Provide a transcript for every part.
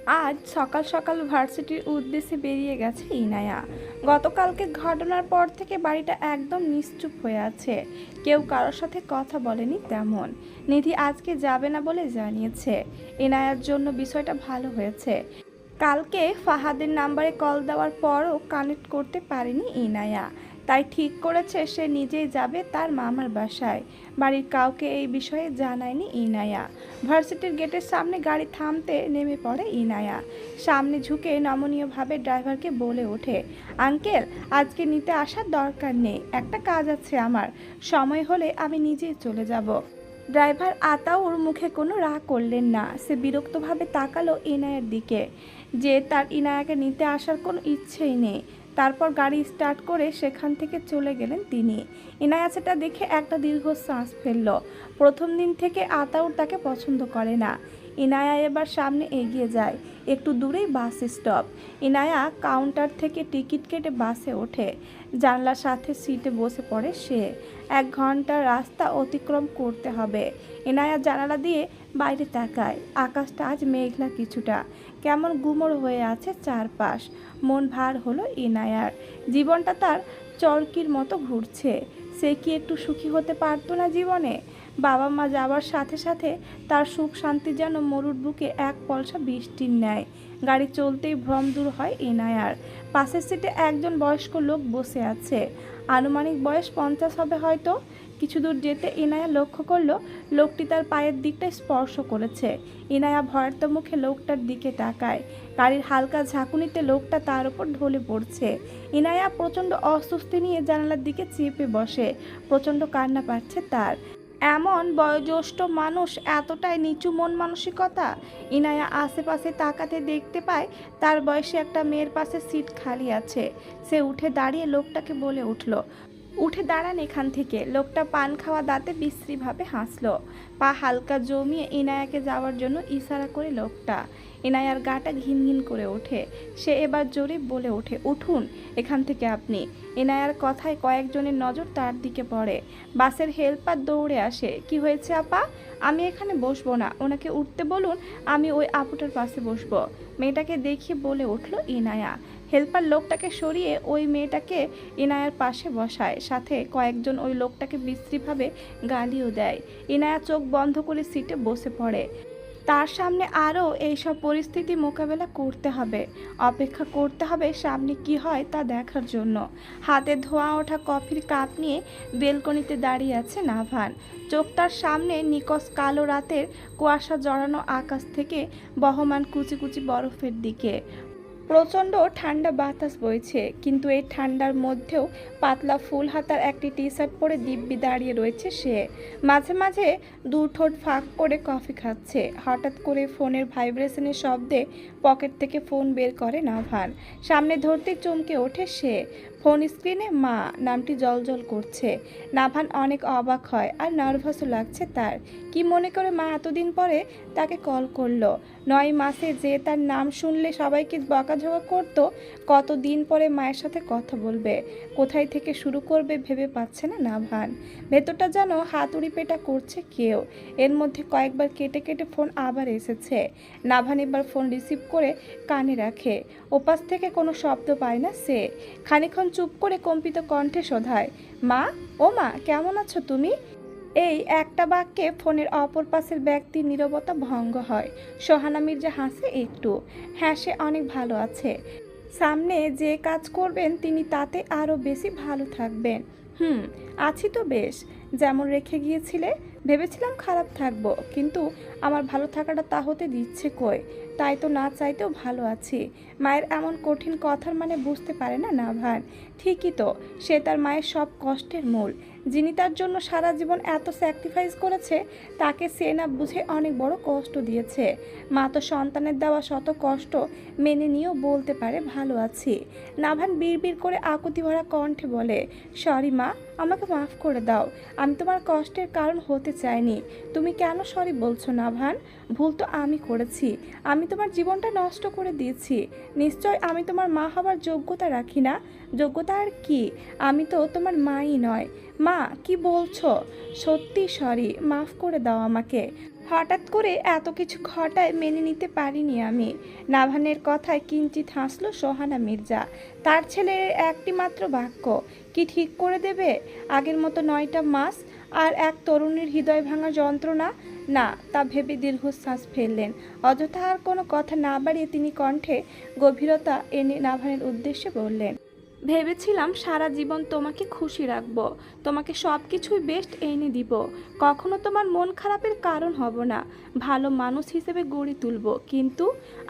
আজ সকাল সকাল ভার্সিটির উদ্দেশ্যে বেরিয়ে গেছে ইনায়া। গতকালকে ঘটনার পর থেকে বাড়িটা একদম নিশ্চুপ হয়ে আছে, কেউ কারোর সাথে কথা বলেনি তেমন। নিধি আজকে যাবে না বলে জানিয়েছে। ইনায়ার জন্য বিষয়টা ভালো হয়েছে। কালকে ফাহাদের নাম্বারে কল দেওয়ার পরও কানেক্ট করতে পারেনি ইনায়া, তাই ঠিক করেছে সে নিজেই যাবে তার মামার বাসায়। বাড়ির কাউকে এই বিষয়ে জানায়নি ইনায়া। ভার্সিটির গেটের সামনে গাড়ি থামতে নেমে পড়ে ইনায়া। সামনে ঝুঁকে নমনীয়ভাবে ড্রাইভারকে বলে ওঠে, আঙ্কেল, আজকে নিতে আসার দরকার নেই, একটা কাজ আছে আমার, সময় হলে আমি নিজেই চলে যাব। ড্রাইভার আতাউর মুখে কোনো রাগ করলেন না, সে বিরক্তভাবে তাকালো ইনায়ার দিকে, যে তার ইনায়াকে নিতে আসার কোনো ইচ্ছেই নেই। তারপর গাড়ি স্টার্ট করে সেখান থেকে চলে গেলেন তিনি। ইনায়া সেটা দেখে একটা দীর্ঘশ্বাস ফেলল। প্রথম দিন থেকে আতাউর তাকে পছন্দ করে না। ইনায়া এবার সামনে এগিয়ে যায়। একটু দূরেই বাস স্টপ। ইনায়া কাউন্টার থেকে টিকিট কেটে বাসে ওঠে। জানলার সাথে সিটে বসে পড়ে সে। 1 ঘন্টার রাস্তা অতিক্রম করতে হবে। ইনায়া জানালা দিয়ে বাইরে তাকায়। আকাশটা আজ মেঘলা কিছুটা, কেমন গুমর হয়ে আছে চারপাশ। মন ভার হলো ইনায়ার। জীবনটা তার চরকির মতো ঘুরছে। সে কি একটু সুখী হতে পারতো না জীবনে? বাবা মা যাওয়ার সাথে সাথে তার সুখ শান্তি যেন মরুর বুকে এক পলসা বৃষ্টির ন্যায়। গাড়ি চলতেই ভ্রম দূর হয় ইনায়ার। পাশের সিটে একজন বয়স্ক লোক বসে আছে। আনুমানিক বয়স 50 হবে হয়তো। কিছু দূর যেতে ইনায়া লক্ষ্য করলো লোকটি তার পায়ের দিকটা স্পর্শ করেছে। ইনায়া ভয়ার্ত মুখে লোকটার দিকে তাকায়। গাড়ির হালকা ঝাঁকুনিতে লোকটা তার উপর ঢলে পড়ছে। ইনায়া প্রচণ্ড অস্বস্তি নিয়ে জানালার দিকে চেপে বসে। প্রচণ্ড কান্না পাচ্ছে তার। এমন বয়োজ্যেষ্ঠ মানুষ, এতটাই নিচু মন মানসিকতা। ইনায়া আশেপাশে তাকাতে দেখতে পায় তার বয়সী একটা মেয়ের পাশে সিট খালি আছে। সে উঠে দাঁড়িয়ে লোকটাকে বলে উঠল, উঠে দাঁড়ান এখান থেকে। লোকটা পান খাওয়া দাঁতে বিশ্রীভাবে হাসলো। পা হালকা জমিয়ে ইনায়াকে যাওয়ার জন্য ইশারা করে লোকটা। ইনায়ার গাটা ঘিন ঘিন করে ওঠে। সে এবার জোরে বলে ওঠে, উঠুন এখান থেকে আপনি। ইনায়ার কথায় কয়েকজনের নজর তার দিকে পড়ে। বাসের হেল্পার দৌড়ে আসে, কি হয়েছে আপা? আমি এখানে বসবো না, ওনাকে উঠতে বলুন, আমি ওই আপুটার পাশে বসবো। মেয়েটাকে দেখিয়ে বলে উঠল ইনায়া। হেল্পার লোকটাকে সরিয়ে ওই মেয়েটাকে ইনায়ার পাশে বসায়। সাথে কয়েকজন ওই লোকটাকে বিশ্রীভাবে গালিও দেয়। ইনায়া চোখ বন্ধ করে সিটে বসে পড়ে। তার সামনে আরও এইসব পরিস্থিতি মোকাবেলা করতে হবে। অপেক্ষা করতে হবে সামনে কি হয় তা দেখার জন্য। হাতে ধোঁয়া ওঠা কফির কাপ নিয়ে বেলকনিতে দাঁড়িয়ে আছে নাভান। চোখ তার সামনে নিকষ কালো রাতের কুয়াশা জড়ানো আকাশ থেকে বহমান কুচি কুচি বরফের দিকে। প্রচণ্ড ঠান্ডা বাতাস বইছে, কিন্তু এই ঠান্ডার মধ্যেও পাতলা ফুল হাতার একটি টি শার্ট পরে দিব্যি দাঁড়িয়ে রয়েছে সে। মাঝে মাঝে দু ঠোঁট ফাঁক করে কফি খাচ্ছে। হঠাৎ করে ফোনের ভাইব্রেশনের শব্দে পকেট থেকে ফোন বের করে নাভান। সামনে ধরতে চমকে ওঠে সে। ফোন স্ক্রিনে মা নামটি জলজল করছে। নাভান অনেক অবাক হয় আর নার্ভাসও লাগছে তার। কি মনে করে মা এতদিন পরে তাকে কল করলো? 9 মাসে যে তার নাম শুনলে সবাইকে বকাঝকা করতো, কতদিন পরে মায়ের সাথে কথা বলবে, কোথায় থেকে শুরু করবে ভেবে পাচ্ছে না নাভান। ভেতরটা যেন হাতুড়ি পেটা করছে কেউ। এর মধ্যে কয়েকবার কেটে কেটে ফোন আবার এসেছে। নাভান এবার ফোন রিসিভ করে কানে রাখে। ওপাশ থেকে কোনো শব্দ পায় না সে। খানিকক্ষণ চুপ করে কম্পিত কণ্ঠে শোধায়, মা, ও মা, কেমন আছো তুমি? এই একটা বাক্যে ফোনের অপর পাশের ব্যক্তির নীরবতা ভঙ্গ হয়। সোহানা মির্জা হাসে একটু। হ্যাঁ, সে অনেক ভালো আছে। সামনে যে কাজ করবেন তিনি তাতে আরও বেশি ভালো থাকবেন। আছি তো বেশ, যেমন রেখে গিয়েছিলে। ভেবেছিলাম খারাপ থাকবো, কিন্তু আমার ভালো থাকাটা তা হতে দিচ্ছে কই। তাই তো না চাইতেও ভালো আছি। মায়ের এমন কঠিন কথার মানে বুঝতে পারে না নাভান। ঠিকই তো, সে তার মায়ের সব কষ্টের মূল। যিনি তার জন্য সারা জীবন এত স্যাক্রিফাইস করেছে, তাকে সে না বুঝে অনেক বড় কষ্ট দিয়েছে। মা তো সন্তানের দেওয়া শত কষ্ট মেনে নিয়েও বলতে পারে ভালো আছি। নাভান বিড়বিড় করে আকুতি ভরা কণ্ঠে বলে, সরি মা, আমাকে মাফ করে দাও। আমি তোমার কষ্টের কারণ হতে চাইনি। তুমি কেন সরি বলছো নাভান? ভুল তো আমি করেছি। আমি তোমার জীবনটা নষ্ট করে দিয়েছি। নিশ্চয় আমি তোমার মা হওয়ার যোগ্যতা রাখি না। যোগ্যতা আর কি, আমি তো তোমার মাই নয়। মা, কি বলছো? সত্যি সরি, মাফ করে দাও আমাকে। হঠাৎ করে এত কিছু ঘটায় মেনে নিতে পারিনি আমি। নাভানের কথায় কিঞ্চিত হাসলো সোহানা মির্জা। তার ছেলের একটি মাত্র বাক্য কি ঠিক করে দেবে আগের মতো 9টা মাস আর এক তরুণীর হৃদয় ভাঙা যন্ত্রণা? না, তা ভেবে দীর্ঘশ্বাস ফেললেন। অযথা আর কোনো কথা না বাড়িয়ে তিনি কণ্ঠে গভীরতা এনে নাভানের উদ্দেশ্যে বললেন, ভেবেছিলাম সারা জীবন তোমাকে খুশি রাখবো, তোমাকে সব কিছুই বেস্ট এনে দিব, কখনো তোমার মন খারাপের কারণ হব না, ভালো মানুষ হিসেবে গড়ে তুলব। কিন্তু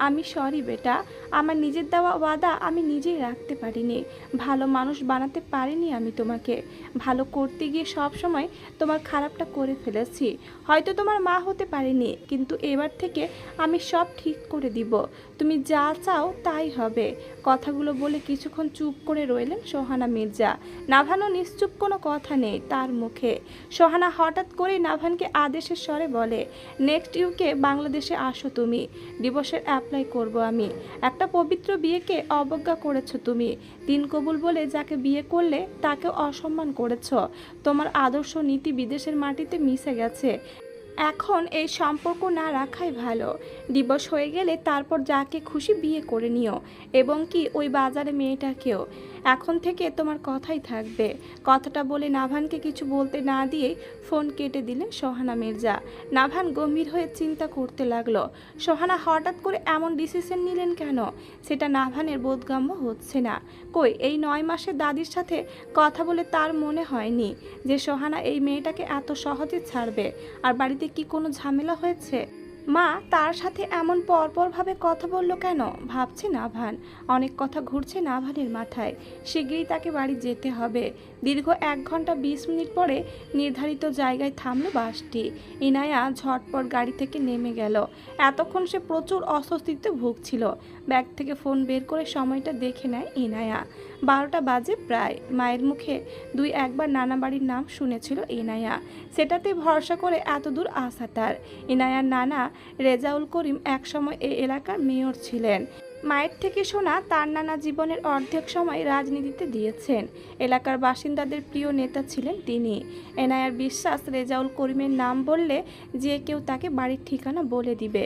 আমি সরি বেটা, আমার নিজের দেওয়া ওয়াদা আমি নিজেই রাখতে পারিনি, ভালো মানুষ বানাতে পারিনি আমি তোমাকে। ভালো করতে গিয়ে সব সময় তোমার খারাপটা করে ফেলেছি। হয়তো তোমার মা হতে পারিনি, কিন্তু এবার থেকে আমি সব ঠিক করে দিব, তুমি যা চাও তাই হবে। কথাগুলো বলে কিছুক্ষণ চুপ করে রইলেন সোহানা মির্জা। নাভানও নিশ্চুপ, কোনো কথা নেই তার মুখে। সোহানা হঠাৎ করেই নাভানকে আদেশের স্বরে বলে, নেক্সট ইউকে বাংলাদেশে আসো তুমি, ডিভোর্সের অ্যাপ্লাই করব আমি। একটা পবিত্র বিয়েকে অবজ্ঞা করেছো তুমি, দিন কবুল বলে যাকে বিয়ে করলে তাকেও অসম্মান করেছ। তোমার আদর্শ নীতি বিদেশের মাটিতে মিশে গেছে। এখন এই সম্পর্ক না রাখাই ভালো। ডিভোর্স হয়ে গেলে তারপর যাকে খুশি বিয়ে করে নিও, এবং কি ওই বাজারে মেয়েটাকেও। এখন থেকে তোমার কথাই থাকবে। কথাটা বলে নাভানকে কিছু বলতে না দিয়েই ফোন কেটে দিলেন সোহানা মির্জা। নাভান গম্ভীর হয়ে চিন্তা করতে লাগলো, সোহানা হঠাৎ করে এমন ডিসিশন নিলেন কেন? সেটা নাভানের বোধগম্য হচ্ছে না। কই এই 9 মাসে দাদির সাথে কথা বলে তার মনে হয়নি যে সোহানা এই মেয়েটাকে এত সহজে ছাড়বে। আর বাড়িতে কি কোনো ঝামেলা হয়েছে? মা তার সাথে এমন পরপরভাবে কথা বলল কেন? ভাবছে নাভান। অনেক কথা ঘুরছে নাভানের মাথায়। শীঘ্রই তাকে বাড়ি যেতে হবে। দীর্ঘ 1 ঘন্টা 20 মিনিট পরে নির্ধারিত জায়গায় থামলো বাসটি। ইনায়া ঝটপট গাড়ি থেকে নেমে গেল। এতক্ষণ সে প্রচুর অস্বস্তিতে ভুগছিল। ব্যাগ থেকে ফোন বের করে সময়টা দেখে নেয় ইনায়া। 12টা বাজে প্রায়। মায়ের মুখে 2-1বার নানা বাড়ির নাম শুনেছিল ইনায়া। সেটাতে ভরসা করে এত দূর আসা তার। ইনায়ার নানা রেজাউল করিম একসময় এই এলাকার মেয়র ছিলেন। মায়ের থেকে শোনা তার নানা জীবনের অর্ধেক সময় রাজনীতিতে দিয়েছেন। এলাকার বাসিন্দাদের প্রিয় নেতা ছিলেন তিনি। এনায়ার বিশ্বাস রেজাউল করিমের নাম বললে যে কেউ তাকে বাড়ির ঠিকানা বলে দিবে।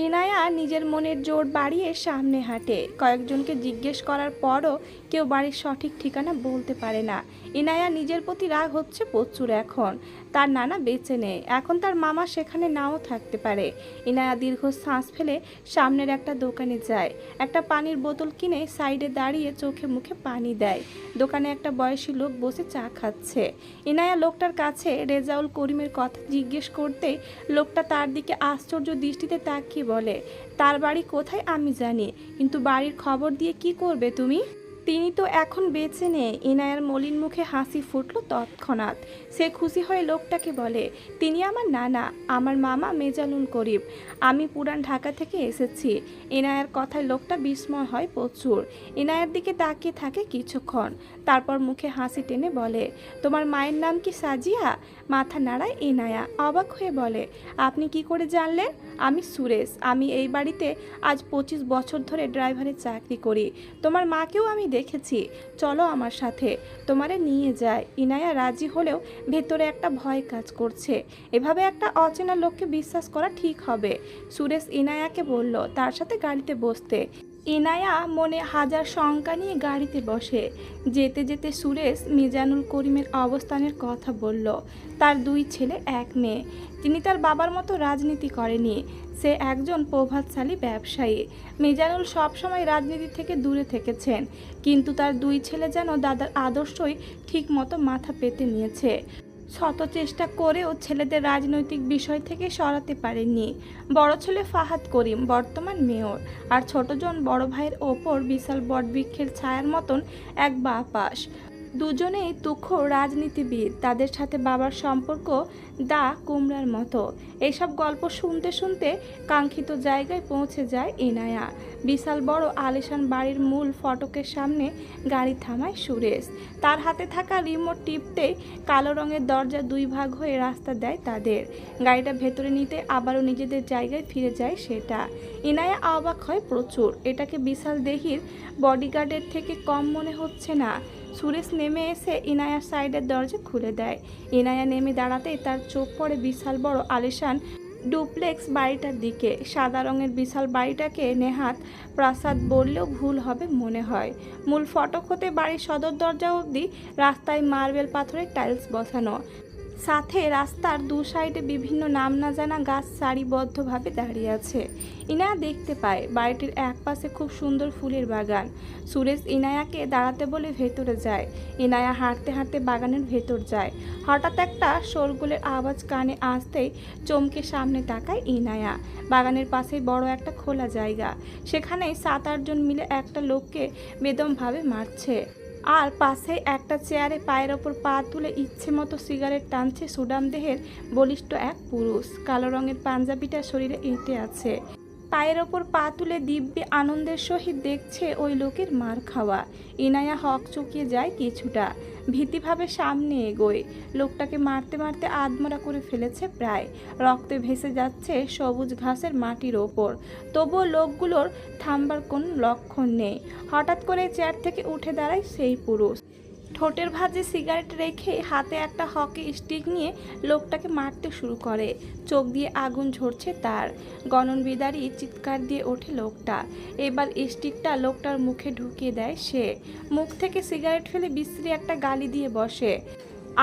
ইনায়া নিজের মনের জোর বাড়িয়ে সামনে হাঁটে। কয়েকজনকে জিজ্ঞেস করার পরও কেউ বাড়ির সঠিক ঠিকানা বলতে পারে না। ইনায়া নিজের প্রতি রাগ হচ্ছে প্রচুর। এখন তার নানা বেঁচে নেই, এখন তার মামা সেখানে নাও থাকতে পারে। ইনায়া দীর্ঘ শ্বাস ফেলে সামনের একটা দোকানে যায়। একটা পানির বোতল কিনে সাইডে দাঁড়িয়ে চোখে মুখে পানি দেয়। দোকানে একটা বয়সী লোক বসে চা খাচ্ছে। ইনায়া লোকটার কাছে রেজাউল করিমের কথা জিজ্ঞেস করতেই লোকটা তার দিকে আশ্চর্য দৃষ্টিতে তাকিয়ে বলে, তার বাড়ি কোথায় আমি জানি, কিন্তু বাড়ির খবর দিয়ে কি করবে তুমি? তিনি তো এখন বেঁচে নেই। ইনায়ার মলিন মুখে হাসি ফুটল তৎক্ষণাৎ। সে খুশি হয়ে লোকটাকে বলে, তিনি আমার নানা, আমার মামা মেজানুল করিম। আমি পুরান ঢাকা থেকে এসেছি। ইনায়ার কথায় লোকটা বিস্ময় হয় প্রচুর। ইনায়ার দিকে তাকিয়ে থাকে কিছুক্ষণ, তারপর মুখে হাসি টেনে বলে, তোমার মায়ের নাম কি সাজিয়া? মাথা নাড়ায় ইনায়া, অবাক হয়ে বলে, আপনি কি করে জানলেন? আমি সুরেশ, আমি এই বাড়িতে আজ 25 বছর ধরে ড্রাইভারের চাকরি করি। তোমার মাকেও আমি দেখেছি, চলো আমার সাথে, তোমারে নিয়ে যায়। ইনায়া রাজি হলেও ভেতরে একটা ভয় কাজ করছে। এভাবে একটা অচেনা লোককে বিশ্বাস করা ঠিক হবে। সুরেশ ইনায়াকে বলল তার সাথে গাড়িতে বসতে। ইনায়া মনে হাজার শঙ্কা নিয়ে গাড়িতে বসে। যেতে যেতে সুরেশ মিজানুল করিমের অবস্থানের কথা বলল। তার 2 ছেলে 1 মেয়ে। তিনি তার বাবার মতো রাজনীতি করেনি, সে একজন প্রভাবশালী ব্যবসায়ী। মিজানুল সবসময় রাজনীতি থেকে দূরে থেকেছেন, কিন্তু তার 2 ছেলে যেন দাদার আদর্শই ঠিক মতো মাথা পেতে নিয়েছে। শত চেষ্টা করেও ছেলেদের রাজনৈতিক বিষয় থেকে সরাতে পারেননি। বড় ছেলে ফাহাদ করিম বর্তমান মেয়র, আর ছোটজন বড় ভাইয়ের ওপর বিশাল বটবৃক্ষের ছায়ার মতন এক বাপাস। দুজনেই তুখ্য রাজনীতিবিদ। তাদের সাথে বাবার সম্পর্ক দা কুমড়ার মতো। এইসব গল্প শুনতে শুনতে কাঙ্ক্ষিত জায়গায় পৌঁছে যায় ইনায়া। বিশাল বড় আলিশান বাড়ির মূল ফটকের সামনে গাড়ি থামায় সুরেশ। তার হাতে থাকা রিমোট টিপতেই কালো রঙের দরজা 2 ভাগ হয়ে রাস্তা দেয় তাদের। গাড়িটা ভেতরে নিতে আবারও নিজেদের জায়গায় ফিরে যায় সেটা। ইনায়া অবাক হয় প্রচুর। এটাকে বিশাল দেহির বডিগার্ডের থেকে কম মনে হচ্ছে না। সুরেশ নেমে এসে ইনায়ার সাইডের দরজা খুলে দেয়। ইনায়া নেমে দাঁড়াতেই তার চোখ পড়ে বিশাল বড় আলিশান ডুপ্লেক্স বাড়িটার দিকে। সাদা রঙের বিশাল বাড়িটাকে নেহাত প্রাসাদ বললেও ভুল হবে মনে হয়। মূল ফটক হতে বাড়ির সদর দরজা অবধি রাস্তায় মার্বেল পাথরের টাইলস বসানো, সাথে রাস্তার দু সাইডে বিভিন্ন নাম না জানা গাছ সারিবদ্ধভাবে দাঁড়িয়ে আছে। ইনায়া দেখতে পায় বাড়িটির এক পাশে খুব সুন্দর ফুলের বাগান। সুরেশ ইনায়াকে দাঁড়াতে বলে ভেতরে যায়। ইনায়া হাঁটতে হাঁটতে বাগানের ভেতর যায়। হঠাৎ একটা শোরগোলের আওয়াজ কানে আসতেই চমকে সামনে তাকায় ইনায়া। বাগানের পাশেই বড় একটা খোলা জায়গা, সেখানেই 7-8 জন মিলে একটা লোককে বেদমভাবে মারছে। আর পাশে একটা চেয়ারে পায়ের ওপর পা তুলে ইচ্ছে মতো সিগারেট টানছে সুডাম দেহের বলিষ্ঠ এক পুরুষ। কালো রঙের পাঞ্জাবিটা শরীরে এঁটে আছে। পায়ের ওপর পা তুলে দিব্যে আনন্দের সহিত দেখছে ওই লোকের মার খাওয়া। ইনায়া হক চুকিয়ে যায় কিছুটা, ভীতিভাবে সামনে এগোয়। লোকটাকে মারতে মারতে আধমরা করে ফেলেছে প্রায়। রক্তে ভেসে যাচ্ছে সবুজ ঘাসের মাটির ওপর। তবুও লোকগুলোর থামবার কোনো লক্ষণ নেই। হঠাৎ করে চেয়ার থেকে উঠে দাঁড়ায় সেই পুরুষ। ঠোঁটের ভাঁজে সিগারেট রেখে হাতে একটা হকি স্টিক নিয়ে লোকটাকে মারতে শুরু করে। চোখ দিয়ে আগুন ঝরছে তার। গগনবিদারী চিৎকার দিয়ে ওঠে লোকটা। এবার স্টিকটা লোকটার মুখে ঢুকিয়ে দেয় সে। মুখ থেকে সিগারেট ফেলে বিশ্রী একটা গালি দিয়ে বসে।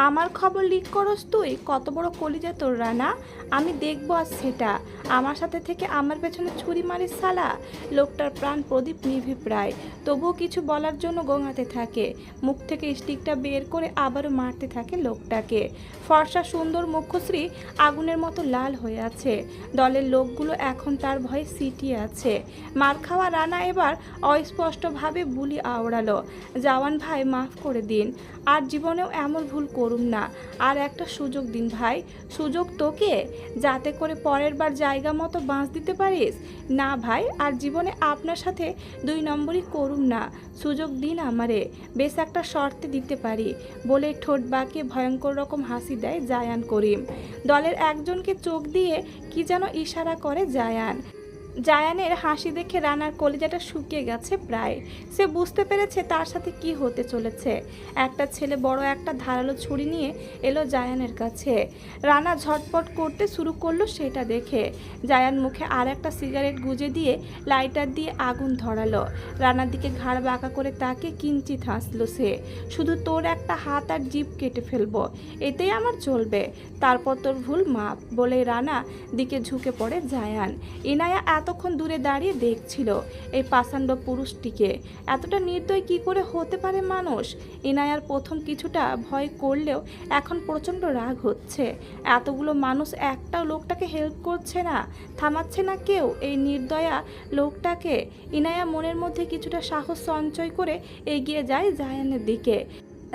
আমার খবর লিক করস তুই? কত বড় কলিজা তোর রানা, আমি দেখবো আজ সেটা। আমার সাথে থেকে আমার পেছনে ছুরি মারিস শালা। লোকটার প্রাণ প্রদীপ নিভে প্রায়, তবুও কিছু বলার জন্য গোঙাতে থাকে। মুখ থেকে স্টিকটা বের করে আবারও মারতে থাকে লোকটাকে। ফর্সা সুন্দর মুখশ্রী আগুনের মতো লাল হয়ে আছে। দলের লোকগুলো এখন তার ভয়ে সিটিয়ে আছে। মার খাওয়া রানা এবার অস্পষ্টভাবে বুলি আওড়ালো, জওয়ান ভাই মাফ করে দিন, আর জীবনেও এমন ভুল করুম না। আর একটা সুযোগ দিন ভাই। সুযোগ তোকে, যাতে করে পরের বার জায়গা মতো বাঁচ দিতে পারিস। না ভাই, আর জীবনে আপনার সাথে 2 নম্বরই করুম না। সুযোগ দিন আমারে, বেশ একটা শর্তে দিতে পারি। বলে ঠোঁট বাঁকিয়ে ভয়ঙ্কর রকম হাসি দেয় জায়ান করিম। দলের একজনকে চোখ দিয়ে কি যেন ইশারা করে জায়ান। জায়ানের হাসি দেখে রানার কলিজাটা শুকিয়ে গেছে প্রায়। সে বুঝতে পেরেছে তার সাথে কি হতে চলেছে। একটা ছেলে বড় একটা ধারালো ছুরি নিয়ে এলো জায়ানের কাছে। রানা ঝটপট করতে শুরু করলো সেটা দেখে। জায়ান মুখে আর একটা সিগারেট গুজে দিয়ে লাইটার দিয়ে আগুন ধরালো। রানার দিকে ঘাড় বাঁকা করে তাকে কিঞ্চিত হাসলো সে। শুধু তোর একটা হাত আর জিভ কেটে ফেলবো, এতেই আমার চলবে। তারপর তোর ভুল মাপ, বলে রানা দিকে ঝুঁকে পড়ে জায়ান। ইনায়া এতক্ষণ দূরে দাঁড়িয়ে দেখছিল এই পাষাণ্ড পুরুষটিকে। এতটা নির্দয় কি করে হতে পারে মানুষ? ইনায়ার প্রথম কিছুটা ভয় করলেও এখন প্রচণ্ড রাগ হচ্ছে। এতগুলো মানুষ একটাও লোকটাকে হেল্প করছে না, থামাচ্ছে না কেউ এই নির্দয়া লোকটাকে। ইনায়া মনের মধ্যে কিছুটা সাহস সঞ্চয় করে এগিয়ে যায় জায়ানের দিকে।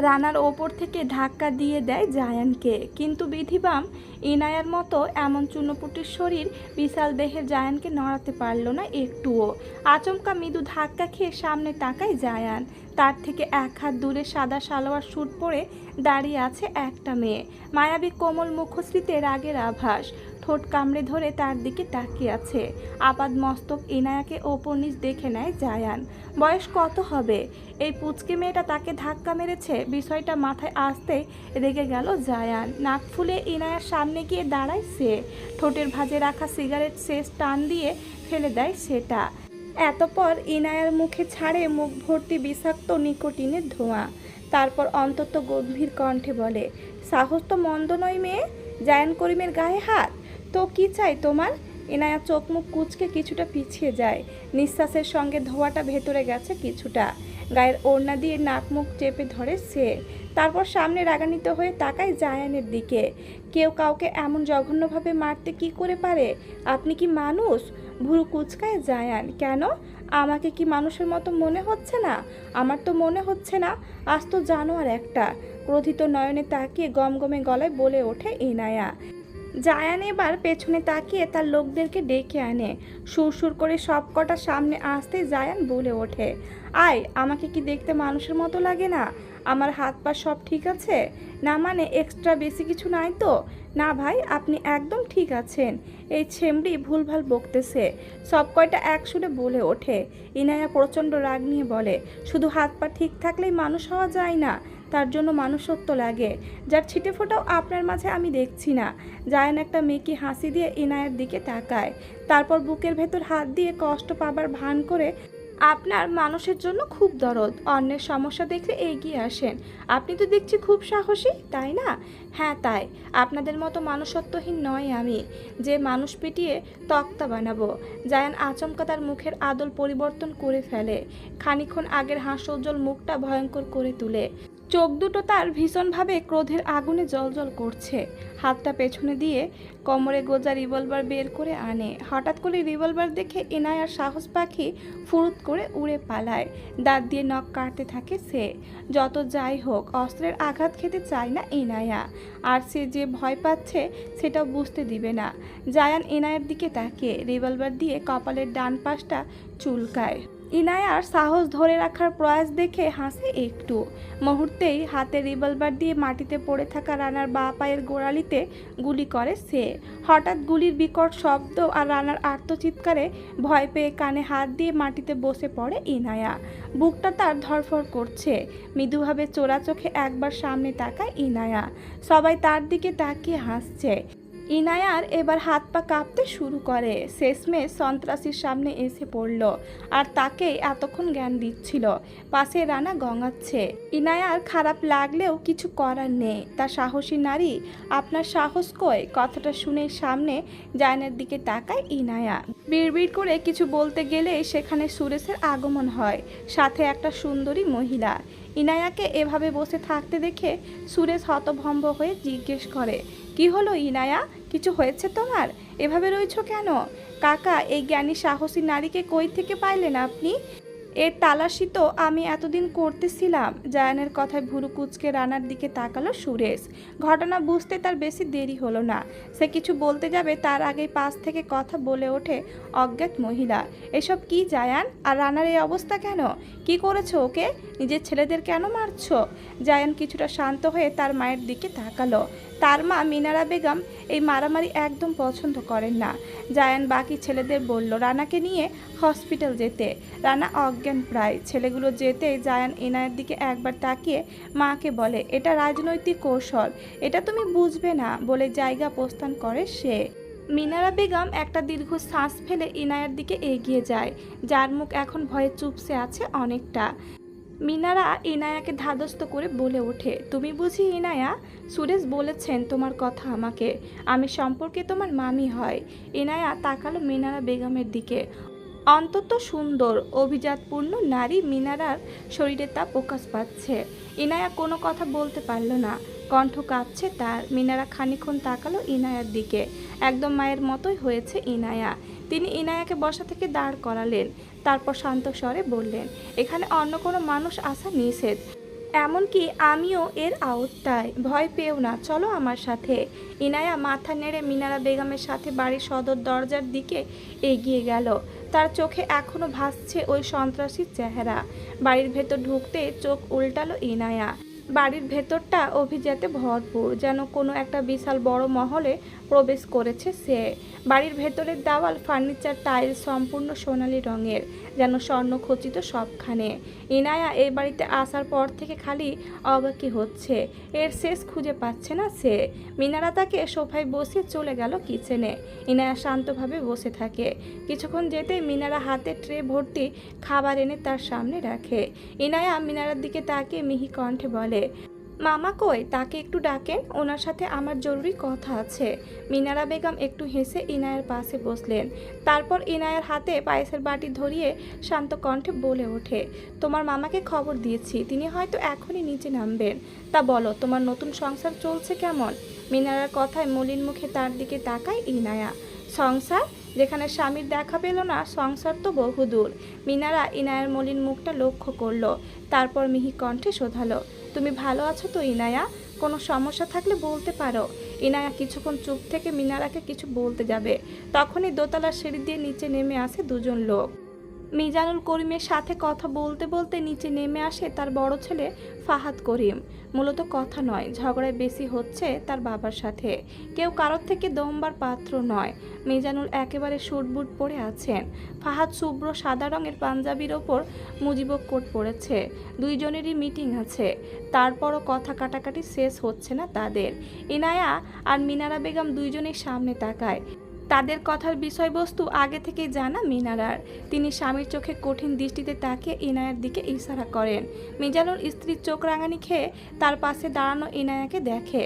রানার ওপর থেকে ধাক্কা দিয়ে দেয় জায়ানকে, কিন্তু বিধিবাম ইনায়ার মতো এমন চূর্ণপুটির শরীর বিশাল দেহের জায়ানকে নড়াতে পারল না একটুও। আচমকা মৃদু ধাক্কা খেয়ে সামনে তাকায় জায়ান। তার থেকে 1 হাত দূরে সাদা সালোয়ার স্যুট পরে দাঁড়িয়ে আছে একটা মেয়ে। মায়াবী কোমল মুখশ্রীতে রাগের আভাস। ঠোঁট কামড়ে ধরে তার দিকে তাকিয়ে আছে। আপাদ মস্তক ইনায়াকে ওপর নিচ দেখে নেয় জায়ান। বয়স কত হবে? এই পুচকে মেয়েটা তাকে ধাক্কা মেরেছে, বিষয়টা মাথায় আসতেই রেগে গেল জায়ান। নাক ফুলে ইনায়ার সামনে গিয়ে দাঁড়ায় সে। ঠোঁটের ভাঁজে রাখা সিগারেট শেষ টান দিয়ে ফেলে দেয় সেটা। এতপর ইনায়ার মুখে ছাড়ে মুখ ভর্তি বিষাক্ত নিকোটিনের ধোঁয়া। তারপর অন্তত গম্ভীর কণ্ঠে বলে, সাহস তো মন্দ নয় মেয়ে, জায়ান করিমের গায়ে হাত। তো কি চাই তোমার? ইনায়া চোখ মুখ কুঁচকে কিছুটা পিছিয়ে যায়। নিঃশ্বাসের সঙ্গে ধোঁয়াটা ভেতরে গেছে কিছুটা। গায়ের ওড়না দিয়ে নাক মুখ চেপে ধরে সে। তারপর সামনে রাগান্বিত হয়ে তাকায় জায়ানের দিকে। কেউ কাউকে এমন জঘন্যভাবে মারতে কি করে পারে? আপনি কি মানুষ? ভুরু কুচকায় জায়ান। কেন? আমাকে কি মানুষের মতো মনে হচ্ছে না? আমার তো মনে হচ্ছে না। আজ তো জানোয়ার একটা। ক্রোধিত নয়নে তাকিয়ে গমগমে গলায় বলে ওঠে ইনায়া। জায়ান এবার পেছনে তাকিয়ে তার লোকদেরকে ডেকে আনে। সুরসুর করে সব কটা সামনে আসতে জায়ান বলে ওঠে, আয়, আমাকে কি দেখতে মানুষের মতো লাগে না? আমার হাত পা সব ঠিক আছে না? মানে এক্সট্রা বেশি কিছু নাই তো? না ভাই, আপনি একদম ঠিক আছেন। এই ছেমড়ি ভুলভাল বকতেছে। সব কয়টা এক সুরে বলে ওঠে। ইনায়া প্রচণ্ড রাগ নিয়ে বলে, শুধু হাত পা ঠিক থাকলেই মানুষ হওয়া যায় না, তার জন্য মানুষত্ব লাগে, যার ছিটে ফোটাও আপনার মাঝে আমি দেখছি না। জায়ান একটা মেকি হাসি দিয়ে ইনায়ার দিকে তাকায়, তারপর বুকের ভেতর হাত দিয়ে কষ্ট পাবার ভান করে আপনার মানুষের জন্য খুব দরদ, অন্যের সমস্যা দেখলে এগিয়ে আসেন। আপনি তো দেখছি খুব সাহসী, তাই না? হ্যাঁ তাই। আপনাদের মতো মানুষত্বহীন নয় আমি, যে মানুষ পিটিয়ে তক্তা বানাবো। জায়ান আচমকা তার মুখের আদল পরিবর্তন করে ফেলে, খানিকক্ষণ আগের হাস্যোজ্জ্বল মুখটা ভয়ঙ্কর করে তুলে। চোখ দুটো তার ভীষণভাবে ক্রোধের আগুনে জ্বলজ্বল করছে। হাতটা পেছনে দিয়ে কোমরে গোজা রিভলভার বের করে আনে। হঠাৎ করে রিভলভার দেখে ইনায়ার সাহস পাখি ফুরুত করে উড়ে পালায়। দাঁত দিয়ে নখ কাটতে থাকে সে। যত যাই হোক, অস্ত্রের আঘাত খেতে চায় না ইনায়া, আর সে যে ভয় পাচ্ছে সেটাও বুঝতে দিবে না। জায়ান ইনায়ার দিকে তাকিয়ে রিভলভার দিয়ে কপালের ডান পাশটা চুলকায়। ইনায়ার সাহস ধরে রাখার প্রয়াস দেখে হাসে একটু। মুহূর্তেই হাতে রিভলভার দিয়ে মাটিতে পড়ে থাকা রানার বাঁ পায়ের গোড়ালিতে গুলি করে সে। হঠাৎ গুলির বিকট শব্দ আর রানার আর্তচিৎকারে ভয় পেয়ে কানে হাত দিয়ে মাটিতে বসে পড়ে ইনায়া। বুকটা তার ধড়ফড় করছে। মৃদুভাবে চোরা চোখে একবার সামনে তাকায় ইনায়া। সবাই তার দিকে তাকিয়ে হাসছে। ইনায়ার এবার হাত পা কাঁপতে শুরু করে। শেষমেশ সন্ত্রাসীর সামনে এসে পড়ল, আর তাকেই এতক্ষণ জ্ঞান দিচ্ছিল। পাশে রানা গঙাচ্ছে। ইনায়ার খারাপ লাগলেও কিছু করার নেই, তা সাহসী নারী। আপনার সাহস কই? কথাটা শুনে সামনে জায়ানের দিকে তাকায় ইনায়া। বিড়বিড় করে কিছু বলতে গেলেই সেখানে সুরেশের আগমন হয়, সাথে একটা সুন্দরী মহিলা। ইনায়াকে এভাবে বসে থাকতে দেখে সুরেশ হতভম্ব হয়ে জিজ্ঞেস করে, কি হলো ইনায়া? কিছু হয়েছে তোমার? এভাবে রয়েছো কেন? কাকা, এই জ্ঞানী সাহসী নারীকে কই থেকে পাইলেন আপনি? এর তালাশি তো আমি এতদিন করতেছিলাম। জায়ানের কথায় ভুরু কুচকে রানার দিকে তাকালো সুরেশ। ঘটনা বুঝতে তার বেশি দেরি হলো না। সে কিছু বলতে যাবে তার আগেই পাশ থেকে কথা বলে ওঠে অজ্ঞাত মহিলা, এসব কি জায়ান? আর রানার এই অবস্থা কেন? কি করেছো ওকে? নিজের ছেলেদের কেন মারছো? জায়ান কিছুটা শান্ত হয়ে তার মায়ের দিকে তাকালো। তার মা মিনারা বেগম এই মারামারি একদম পছন্দ করেন না। জায়ান বাকি ছেলেদের বলল রানাকে নিয়ে হসপিটাল যেতে। রানা অজ্ঞান প্রায়। ছেলেগুলো যেতেই জায়ান ইনায়ের দিকে একবার তাকিয়ে মাকে বলে, এটা রাজনৈতিক কৌশল, এটা তুমি বুঝবে না, বলে জায়গা প্রস্থান করে সে। মিনারা বেগম একটা দীর্ঘ শ্বাস ফেলে ইনায়ের দিকে এগিয়ে যায়, যার মুখ এখন ভয়ে চুপসে আছে অনেকটা। মিনারা ইনায়াকে ধাদস্ত করে বলে ওঠে, তুমি বুঝি ইনায়া? সুরেশ বলেছেন তোমার কথা আমাকে, আমি সম্পর্কে তোমার মামি হয়। ইনায়া তাকালো মিনারা বেগমের দিকে। অন্তত সুন্দর অভিজাতপূর্ণ নারী মিনারার শরীরে তা প্রকাশ পাচ্ছে। ইনায়া কোনো কথা বলতে পারল না, কণ্ঠ কাঁপছে তার। মিনারা খানিকক্ষণ তাকালো ইনায়ার দিকে। একদম মায়ের মতোই হয়েছে ইনায়া। তিনি ইনায়াকে বসা থেকে দাঁড় করালেন, তারপর শান্ত স্বরে বললেন, এখানে অন্য কোনো মানুষ আসা নিষেধ, এমনকি আমিও এর আওতায়। ভয় পেও না, চলো আমার সাথে। ইনায়া মাথা নেড়ে মিনারা বেগমের সাথে বাড়ির সদর দরজার দিকে এগিয়ে গেল। তার চোখে এখনো ভাসছে ওই সন্ত্রাসীর চেহারা। বাড়ির ভেতর ঢুকতে চোখ উল্টালো ইনায়া। বাড়ির ভেতরটা অভিজাতে ভরপুর, যেন কোনো একটা বিশাল বড় মহলে প্রবেশ করেছে সে। বাড়ির ভেতরের দেওয়াল, ফার্নিচার, টাইলস সম্পূর্ণ সোনালি রঙের, যেন স্বর্ণ খচিত সবখানে। ইনায়া এই বাড়িতে আসার পর থেকে খালি অবাকই হচ্ছে, এর শেষ খুঁজে পাচ্ছে না সে। মিনারা তাকে সোফায় বসিয়ে চলে গেল কিচেনে। ইনায়া শান্তভাবে বসে থাকে। কিছুক্ষণ যেতেই মিনারা হাতে ট্রে ভর্তি খাবার এনে তার সামনে রাখে। ইনায়া মিনারার দিকে তাকিয়ে মিহি কণ্ঠে বলে, মামা কই? তাকে একটু ডাকেন, ওনার সাথে আমার জরুরি কথা আছে। মিনারা বেগম একটু হেসে ইনায়ার পাশে বসলেন। তারপর ইনায়ার হাতে পায়েসের বাটি ধরিয়ে শান্ত কণ্ঠে বলে ওঠে, তোমার মামাকে খবর দিয়েছি, তিনি হয়তো এখনই নিচে নামবেন। তা বলো, তোমার নতুন সংসার চলছে কেমন? মিনারার কথায় মলিন মুখে তার দিকে তাকায় ইনায়া। সংসার? যেখানে স্বামীর দেখা পেল না, সংসার তো বহুদূর। মিনারা ইনায়ার মলিন মুখটা লক্ষ্য করলো, তারপর মিহি কণ্ঠে শোধালো, তুমি ভালো আছো তো ইনায়া? কোনো সমস্যা থাকলে বলতে পারো। ইনায়া কিছুক্ষণ চুপ থেকে মিনারাকে কিছু বলতে যাবে, তখনই দোতলার সিঁড়ি দিয়ে নিচে নেমে আসে দুজন লোক। মিজানুল করিমের সাথে কথা বলতে বলতে নিচে নেমে আসে তার বড় ছেলে ফাহাদ করিম। মূলত কথা নয়, ঝগড়ায় বেশি হচ্ছে তার বাবার সাথে। কেউ কারোর থেকে দমবার পাত্র নয়। মিজানুল একেবারে শুটবুট পরে আছেন। ফাহাদ শুভ্র সাদা রঙের পাঞ্জাবির ওপর মুজিবক কোট পরেছে। দুইজনেরই মিটিং আছে, তারপরও কথা কাটাকাটি শেষ হচ্ছে না তাদের। ইনায়া আর মিনারা বেগম দুইজনের সামনে তাকায়। তাদের কথার বিষয়বস্তু আগে থেকেই জানা মিনারার। তিনি স্বামীর চোখে কঠিন দৃষ্টিতে তাকিয়ে ইনায়ার দিকে ইশারা করেন। মিজানুর স্ত্রীর চোখ রাঙানি খেয়ে তার পাশে দাঁড়ানো ইনায়াকে দেখে।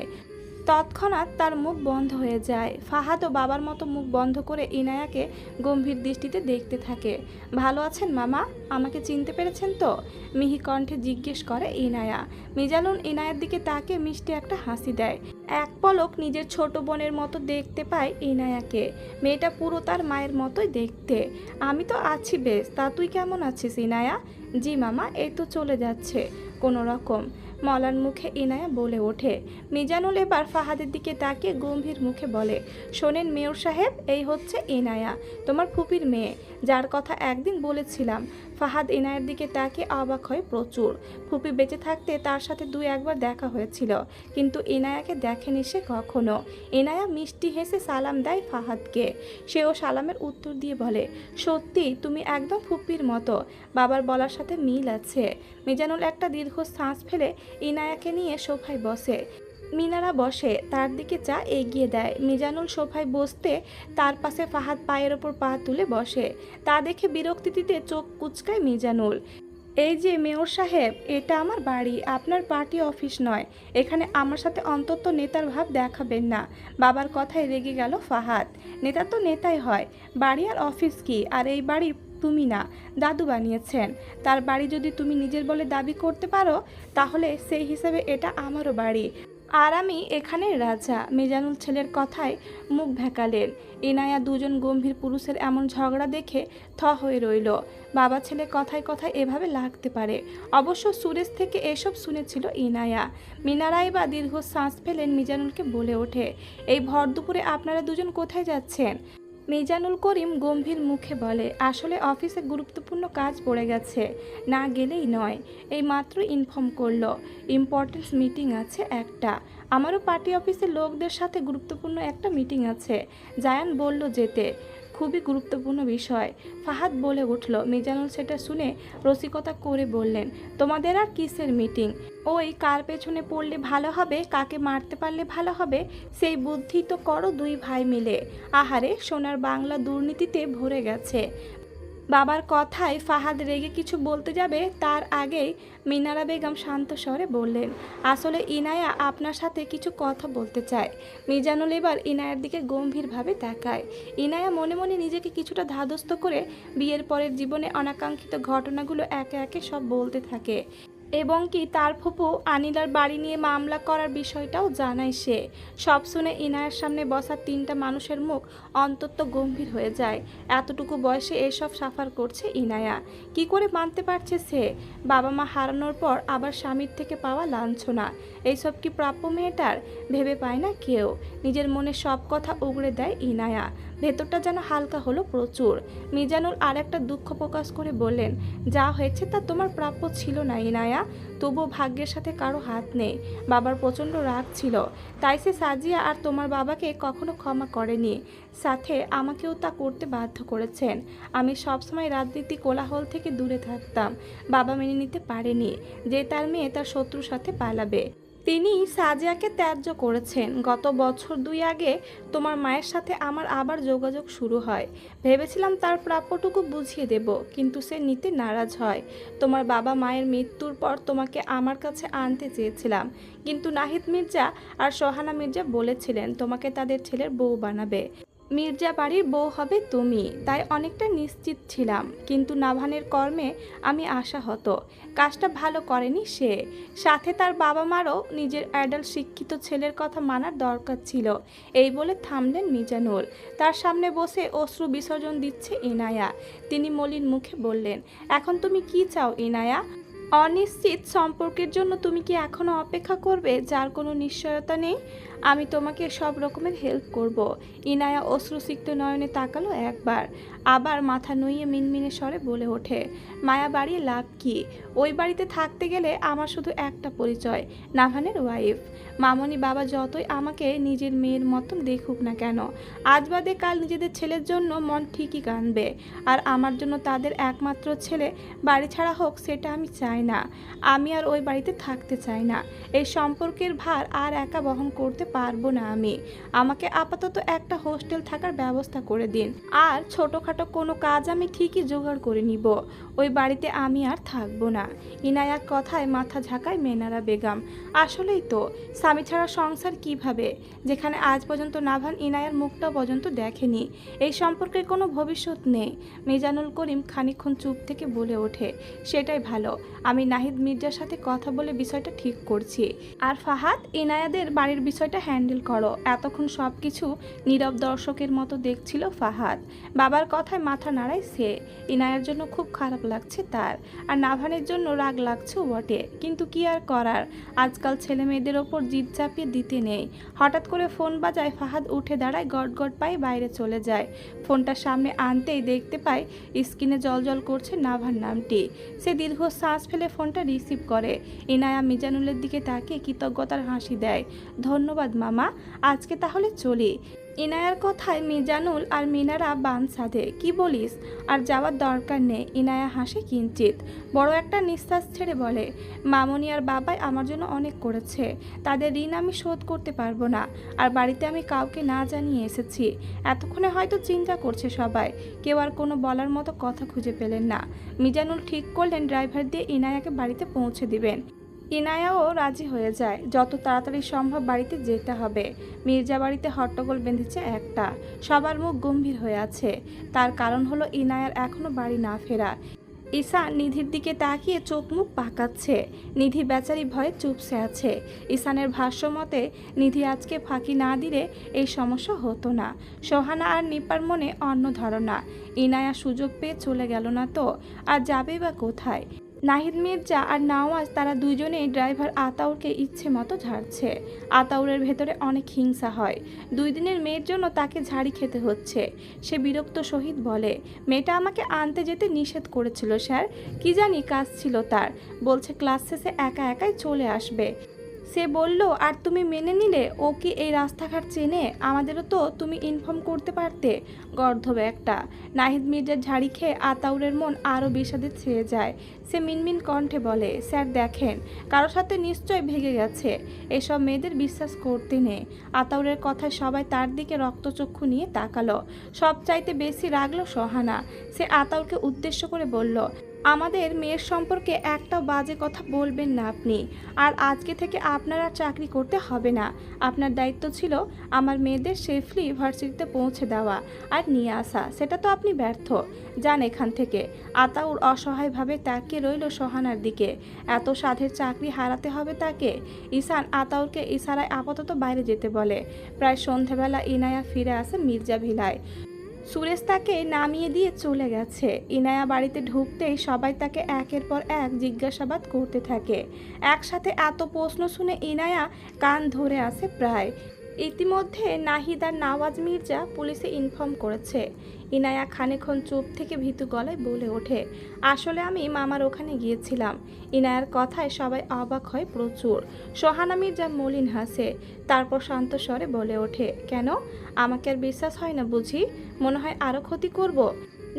তৎক্ষণাৎ তার মুখ বন্ধ হয়ে যায়। ফাহাদও বাবার মতো মুখ বন্ধ করে ইনায়াকে গম্ভীর দৃষ্টিতে দেখতে থাকে। ভালো আছেন মামা? আমাকে চিনতে পেরেছেন তো? মিহি কণ্ঠে জিজ্ঞেস করে ইনায়া। মিজানুল ইনায়ার দিকে তাকে মিষ্টি একটা হাসি দেয়। এক পলক নিজের ছোট বোনের মতো দেখতে পায় ইনায়াকে। মেয়েটা পুরো তার মায়ের মতোই দেখতে। আমি তো আছি বেশ, তা তুই কেমন আছিস ইনায়া? জি মামা, এই তো চলে যাচ্ছে কোনো রকম, মলার মুখে ইনায়া বলে ওঠে। মিজানুল এবার ফাহাদের দিকে তাকিয়ে গম্ভীর মুখে বলে, শোনেন মেয়র সাহেব, এই হচ্ছে ইনায়া, তোমার ফুপির মেয়ে, যার কথা একদিন বলেছিলাম। ফাহাদ ইনায়ার দিকে তাকিয়ে অবাক হয় প্রচুর। ফুপি বেঁচে থাকতে তার সাথে দুই একবার দেখা হয়েছিল, কিন্তু ইনায়াকে দেখেনি সে কখনো। ইনায়া মিষ্টি হেসে সালাম দেয় ফাহাদকে। সেও সালামের উত্তর দিয়ে বলে, সত্যি তুমি একদম ফুপির মতো, বাবার বলার সাথে মিল আছে। মিজানুল একটা দীর্ঘ শ্বাস ফেলে ইনায়াকে নিয়ে সোফায় বসে। মিনারা বসে, তার দিকে চা এগিয়ে দেয়। মিজানুল সোফায় বসতে তার পাশে ফাহাদ পায়ের ওপর পা তুলে বসে। তা দেখে বিরক্তিতে চোখ কুচকায় মিজানুল। এই যে মেয়র সাহেব, এটা আমার বাড়ি, আপনার পার্টি অফিস নয়। এখানে আমার সাথে অন্তত নেতার ভাব দেখাবেন না। বাবার কথায় রেগে গেল ফাহাদ। নেতা তো নেতাই হয়, বাড়ি আর অফিস কি? আর এই বাড়ি তুমি না, দাদু বানিয়েছেন। তার বাড়ি যদি তুমি নিজের বলে দাবি করতে পারো, তাহলে সেই হিসেবে এটা আমারও বাড়ি, আর আমি এখানে রাজা। মিজানুল ছেলের কথায় মুখ ভেকালেন। ইনায়া দুজন গম্ভীর পুরুষের এমন ঝগড়া দেখে থ হয়ে রইল। বাবা ছেলে কথায় কথায় এভাবে লাগতে পারে? অবশ্য সুরেশ থেকে এসব শুনেছিল ইনায়া। মিনারাই বা দীর্ঘ শ্বাস ফেলেন। মিজানুলকে বলে ওঠে, এই ভর দুপুরে আপনারা দুজন কোথায় যাচ্ছেন? মিজানুল করিম গম্ভীর মুখে বলে, আসলে অফিসে গুরুত্বপূর্ণ কাজ পড়ে গেছে, না গেলেই নয়। এই মাত্র ইনফর্ম করলো, ইম্পর্টেন্স মিটিং আছে একটা। আমারও পার্টি অফিসের লোকদের সাথে গুরুত্বপূর্ণ একটা মিটিং আছে, জায়ান বলল যেতে। খুবই গুরুত্বপূর্ণ বিষয়, ফাহাদ বলে উঠল। মিজানুল সেটা শুনে রসিকতা করে বললেন, তোমাদের আর কিসের মিটিং? ওই কার পেছনে পড়লে ভালো হবে, কাকে মারতে পারলে ভালো হবে, সেই বুদ্ধি তো করো দুই ভাই মিলে। আহারে, সোনার বাংলা দুর্নীতিতে ভরে গেছে। বাবার কথায় ফাহাদ রেগে কিছু বলতে যাবে, তার আগেই মিনারা বেগম শান্ত স্বরে বললেন, আসলে ইনায়া আপনার সাথে কিছু কথা বলতে চায়। মিজানুল এবার ইনায়ার দিকে গম্ভীরভাবে তাকায়। ইনায়া মনে মনে নিজেকে কিছুটা ধাতস্থ করে বিয়ের পরের জীবনে অনাকাঙ্ক্ষিত ঘটনাগুলো একে একে সব বলতে থাকে, এবং কি তার ফুপু আনিলার বাড়ি নিয়ে মামলা করার বিষয়টাও জানায় সে। সব শুনে ইনায়ার সামনে বসা তিনটা মানুষের মুখ অন্তত গম্ভীর হয়ে যায়। এতটুকু বয়সে এসব সাফার করছে ইনায়া, কি করে মানতে পারছে সে? বাবা মা হারানোর পর আবার স্বামীর থেকে পাওয়া লাঞ্ছনা, এইসব কি প্রাপ্য মেয়েটার? ভেবে পায় না কেউ। নিজের মনে সব কথা উগড়ে দেয় ইনায়া। ভেতরটা যেন হালকা হলো প্রচুর। মিজানুল আর একটা দুঃখ প্রকাশ করে বললেন, যা হয়েছে তা তোমার প্রাপ্য ছিল না ইনায়া, তবুও ভাগ্যের সাথে কারো হাত নেই। বাবার প্রচণ্ড রাগ ছিল, তাই সে সাজিয়া আর তোমার বাবাকে কখনো ক্ষমা করেনি, সাথে আমাকেও তা করতে বাধ্য করেছেন। আমি সবসময় রাজনীতি কোলাহল থেকে দূরে থাকতাম। বাবা মেনে নিতে পারেনি যে তার মেয়ে তার শত্রুর সাথে পালাবে। তিনি সাজিয়াকে ত্যায্য করেছেন। গত বছর দুই আগে তোমার মায়ের সাথে আমার আবার যোগাযোগ শুরু হয়। ভেবেছিলাম তার প্রাপ্যটুকু বুঝিয়ে দেব, কিন্তু সে নিতে নারাজ হয়। তোমার বাবা মায়ের মৃত্যুর পর তোমাকে আমার কাছে আনতে চেয়েছিলাম, কিন্তু নাহিদ মির্জা আর সোহানা মির্জা বলেছিলেন তোমাকে তাদের ছেলের বউ বানাবে। মির্জা বাড়ির বউ হবে তুমি, তাই অনেকটা নিশ্চিত ছিলাম। কিন্তু নাভানের কর্মে আমি আশাহত। কাজটা ভালো করেনি সে, সাথে তার বাবা মারও নিজের অ্যাডাল্ট শিক্ষিত ছেলের কথা মানার দরকার ছিল। এই বলে থামলেন মিজানুল। তার সামনে বসে অশ্রু বিসর্জন দিচ্ছে ইনায়া। তিনি মলিন মুখে বললেন, এখন তুমি কি চাও ইনায়া? অনিশ্চিত সম্পর্কের জন্য তুমি কি এখনো অপেক্ষা করবে যার কোনো নিশ্চয়তা নেই? আমি তোমাকে সব রকমের হেল্প করব। ইনায়া অশ্রুসিক্ত নয়নে তাকালো একবার, আবার মাথা নুইয়ে মিনমিনে স্বরে বলে ওঠে, মায়া বাড়িয়ে লাভ কি? ওই বাড়িতে থাকতে গেলে আমার শুধু একটা পরিচয়, নাভানের ওয়াইফ। মামনি বাবা যতই আমাকে নিজের মেয়ের মতন দেখুক না কেন, আজ বাদে কাল নিজেদের ছেলের জন্য মন ঠিকই কাঁদবে। আর আমার জন্য তাদের একমাত্র ছেলে বাড়ি ছাড়া হোক সেটা আমি চাই না। আমি আর ওই বাড়িতে থাকতে চাই না। এই সম্পর্কের ভার আর একা বহন করতে পারবো না আমি। আমাকে আপাতত একটা হোস্টেল থাকার ব্যবস্থা করে দিন, আর ছোটোখাটো কোনো কাজ আমি ঠিকই জোগাড় করে নিব। ওই বাড়িতে আমি আর থাকবো না। ইনায়ার কথায় মাথা ঝাঁকায় মেনারা বেগম। আসলেই তো, স্বামী ছাড়া সংসার কিভাবে, যেখানে আজ পর্যন্ত নাভান ইনায়ার মুখটা পর্যন্ত দেখেনি। এই সম্পর্কের কোনো ভবিষ্যৎ নেই। মিজানুল করিম খানিকক্ষণ চুপ থেকে বলে ওঠে, সেটাই ভালো। আমি নাহিদ মির্জার সাথে কথা বলে বিষয়টা ঠিক করছি, আর ফাহাদ ইনায়াদের বাড়ির বিষয়টা হ্যান্ডেল করো। এতক্ষণ সব কিছু নীরব দর্শকের মতো দেখছিল ফাহাদ। বাবার কথায় মাথা নাড়ায় সে। ইনায়ার জন্য খুব খারাপ লাগছে তার, আর নাভানের জন্য রাগ লাগছে বটে, কিন্তু কি আর করার, আজকাল ছেলে মেয়েদের ওপর জিদ চাপিয়ে দিতে নেই। হঠাৎ করে ফোন বাজায়, ফাহাদ উঠে দাঁড়ায়, গটগট পায়ে বাইরে চলে যায়। ফোনটা সামনে আনতেই দেখতে পায় স্ক্রিনে জল করছে নাভার নামটি। সে দীর্ঘ শ্বাস ফেলে ফোনটা রিসিভ করে। ইনায়া মিজানুলের দিকে তাকিয়ে কৃতজ্ঞতার হাসি দেয়। ধন্যবাদ মামা, আজকে তাহলে চলি। ইনায়ার কথায় মিজানুল আর মিনারা বান সাধে, কি বলিস? আর যাওয়ার দরকার নেই। ইনায়া হাসে কিঞ্চিত, বড় একটা নিঃশ্বাস ছেড়ে বলে, মামনি আর বাবাই আমার জন্য অনেক করেছে, তাদের ঋণ আমি শোধ করতে পারবো না। আর বাড়িতে আমি কাউকে না জানিয়ে এসেছি। এতক্ষণে হয়তো চিন্তা করছে সবাই, কেউ আর কোনো বলার মতো কথা খুঁজে পেলেন না। মিজানুল ঠিক করলেন ড্রাইভার দিয়ে ইনায়াকে বাড়িতে পৌঁছে দিবেন। ইনায়াও রাজি হয়ে যায়, যত তাড়াতাড়ি সম্ভব বাড়িতে যেতে হবে। মির্জা বাড়িতে হট্টগোল বেঁধেছে একটা, সবার মুখ গম্ভীর হয়ে আছে। তার কারণ হলো ইনায়ার এখনো বাড়ি না ফেরা। ঈশান নিধির দিকে তাকিয়ে চোখ মুখ পাকাচ্ছে। নিধি বেচারি ভয়ে চুপসে আছে। ঈশানের ভাষ্য মতে নিধি আজকে ফাঁকি না দিলে এই সমস্যা হতো না। সোহানা আর নিপার মনে অন্য ধারণা, ইনায়া সুযোগ পেয়ে চলে গেল না তো, আর যাবে বা কোথায়? নাহিদ মির্জা আর নওয়াজ তারা দুজনেই ড্রাইভার আতাউরকে ইচ্ছে মতো ঝাড়ছে। আতাউরের ভেতরে অনেক হিংসা হয়। 2 দিনের মেয়ের জন্য তাকে ঝাড়ি খেতে হচ্ছে। সে বিরক্ত সহিত বলে, মেয়েটা আমাকে আনতে যেতে নিষেধ করেছিল স্যার, কি জানি কাজ ছিল তার, বলছে ক্লাস শেষে একা একাই চলে আসবে। সে বলল, আর তুমি মেনে নিলে? ও কি এই রাস্তাঘাট চেনে? আমাদেরও তো তুমি ইনফর্ম করতে পারতে। গর্ধব একটা। নাহিদ মির্জার ঝাড়ি খেয়ে আতাউরের মন আরও বিষাদে ছেয়ে যায়। সে মিনমিন কণ্ঠে বলে, স্যার দেখেন, কারোর সাথে নিশ্চয় ভেগে গেছে। এসব মেয়েদের বিশ্বাস করতে নেই। আতাউরের কথায় সবাই তার দিকে রক্তচক্ষু নিয়ে তাকালো। সবচাইতে বেশি রাগলো সোহানা। সে আতাউরকে উদ্দেশ্য করে বলল, আমাদের মেয়ের সম্পর্কে একটা বাজে কথা বলবেন না আপনি। আর আজকে থেকে আপনার আর চাকরি করতে হবে না। আপনার দায়িত্ব ছিল আমার মেয়েদের সেফলি ভার্সিটিতে পৌঁছে দেওয়া আর নিয়ে আসা, সেটা তো আপনি ব্যর্থ। যান এখান থেকে। আতাউর অসহায়ভাবে তাকিয়ে রইল সোহানার দিকে। এত সাধের চাকরি হারাতে হবে তাকে? ঈশান আতাউরকে ইশারায় আপাতত বাইরে যেতে বলে। প্রায় সন্ধেবেলা ইনায়া ফিরে আসে মির্জা ভিলায়। সুরেশ তাকে নামিয়ে দিয়ে চলে গেছে। ইনায়া বাড়িতে ঢুকতেই সবাই তাকে একের পর এক জিজ্ঞাসাবাদ করতে থাকে। একসাথে এত প্রশ্ন শুনে ইনায়া কান ধরে আসে প্রায়। ইতিমধ্যে নাহিদ আর নওয়াজ মির্জা পুলিশে ইনফর্ম করেছে। ইনায়া খানিকক্ষণ চুপ থেকে ভীতু গলায় বলে ওঠে, আসলে আমি মামার ওখানে গিয়েছিলাম। ইনায়ার কথায় সবাই অবাক হয় প্রচুর। সোহানা মির্জা মলিন হাসে, তারপর শান্ত স্বরে বলে ওঠে, কেন? আমাকে আর বিশ্বাস হয় না বুঝি? মনে হয় আরও ক্ষতি করব?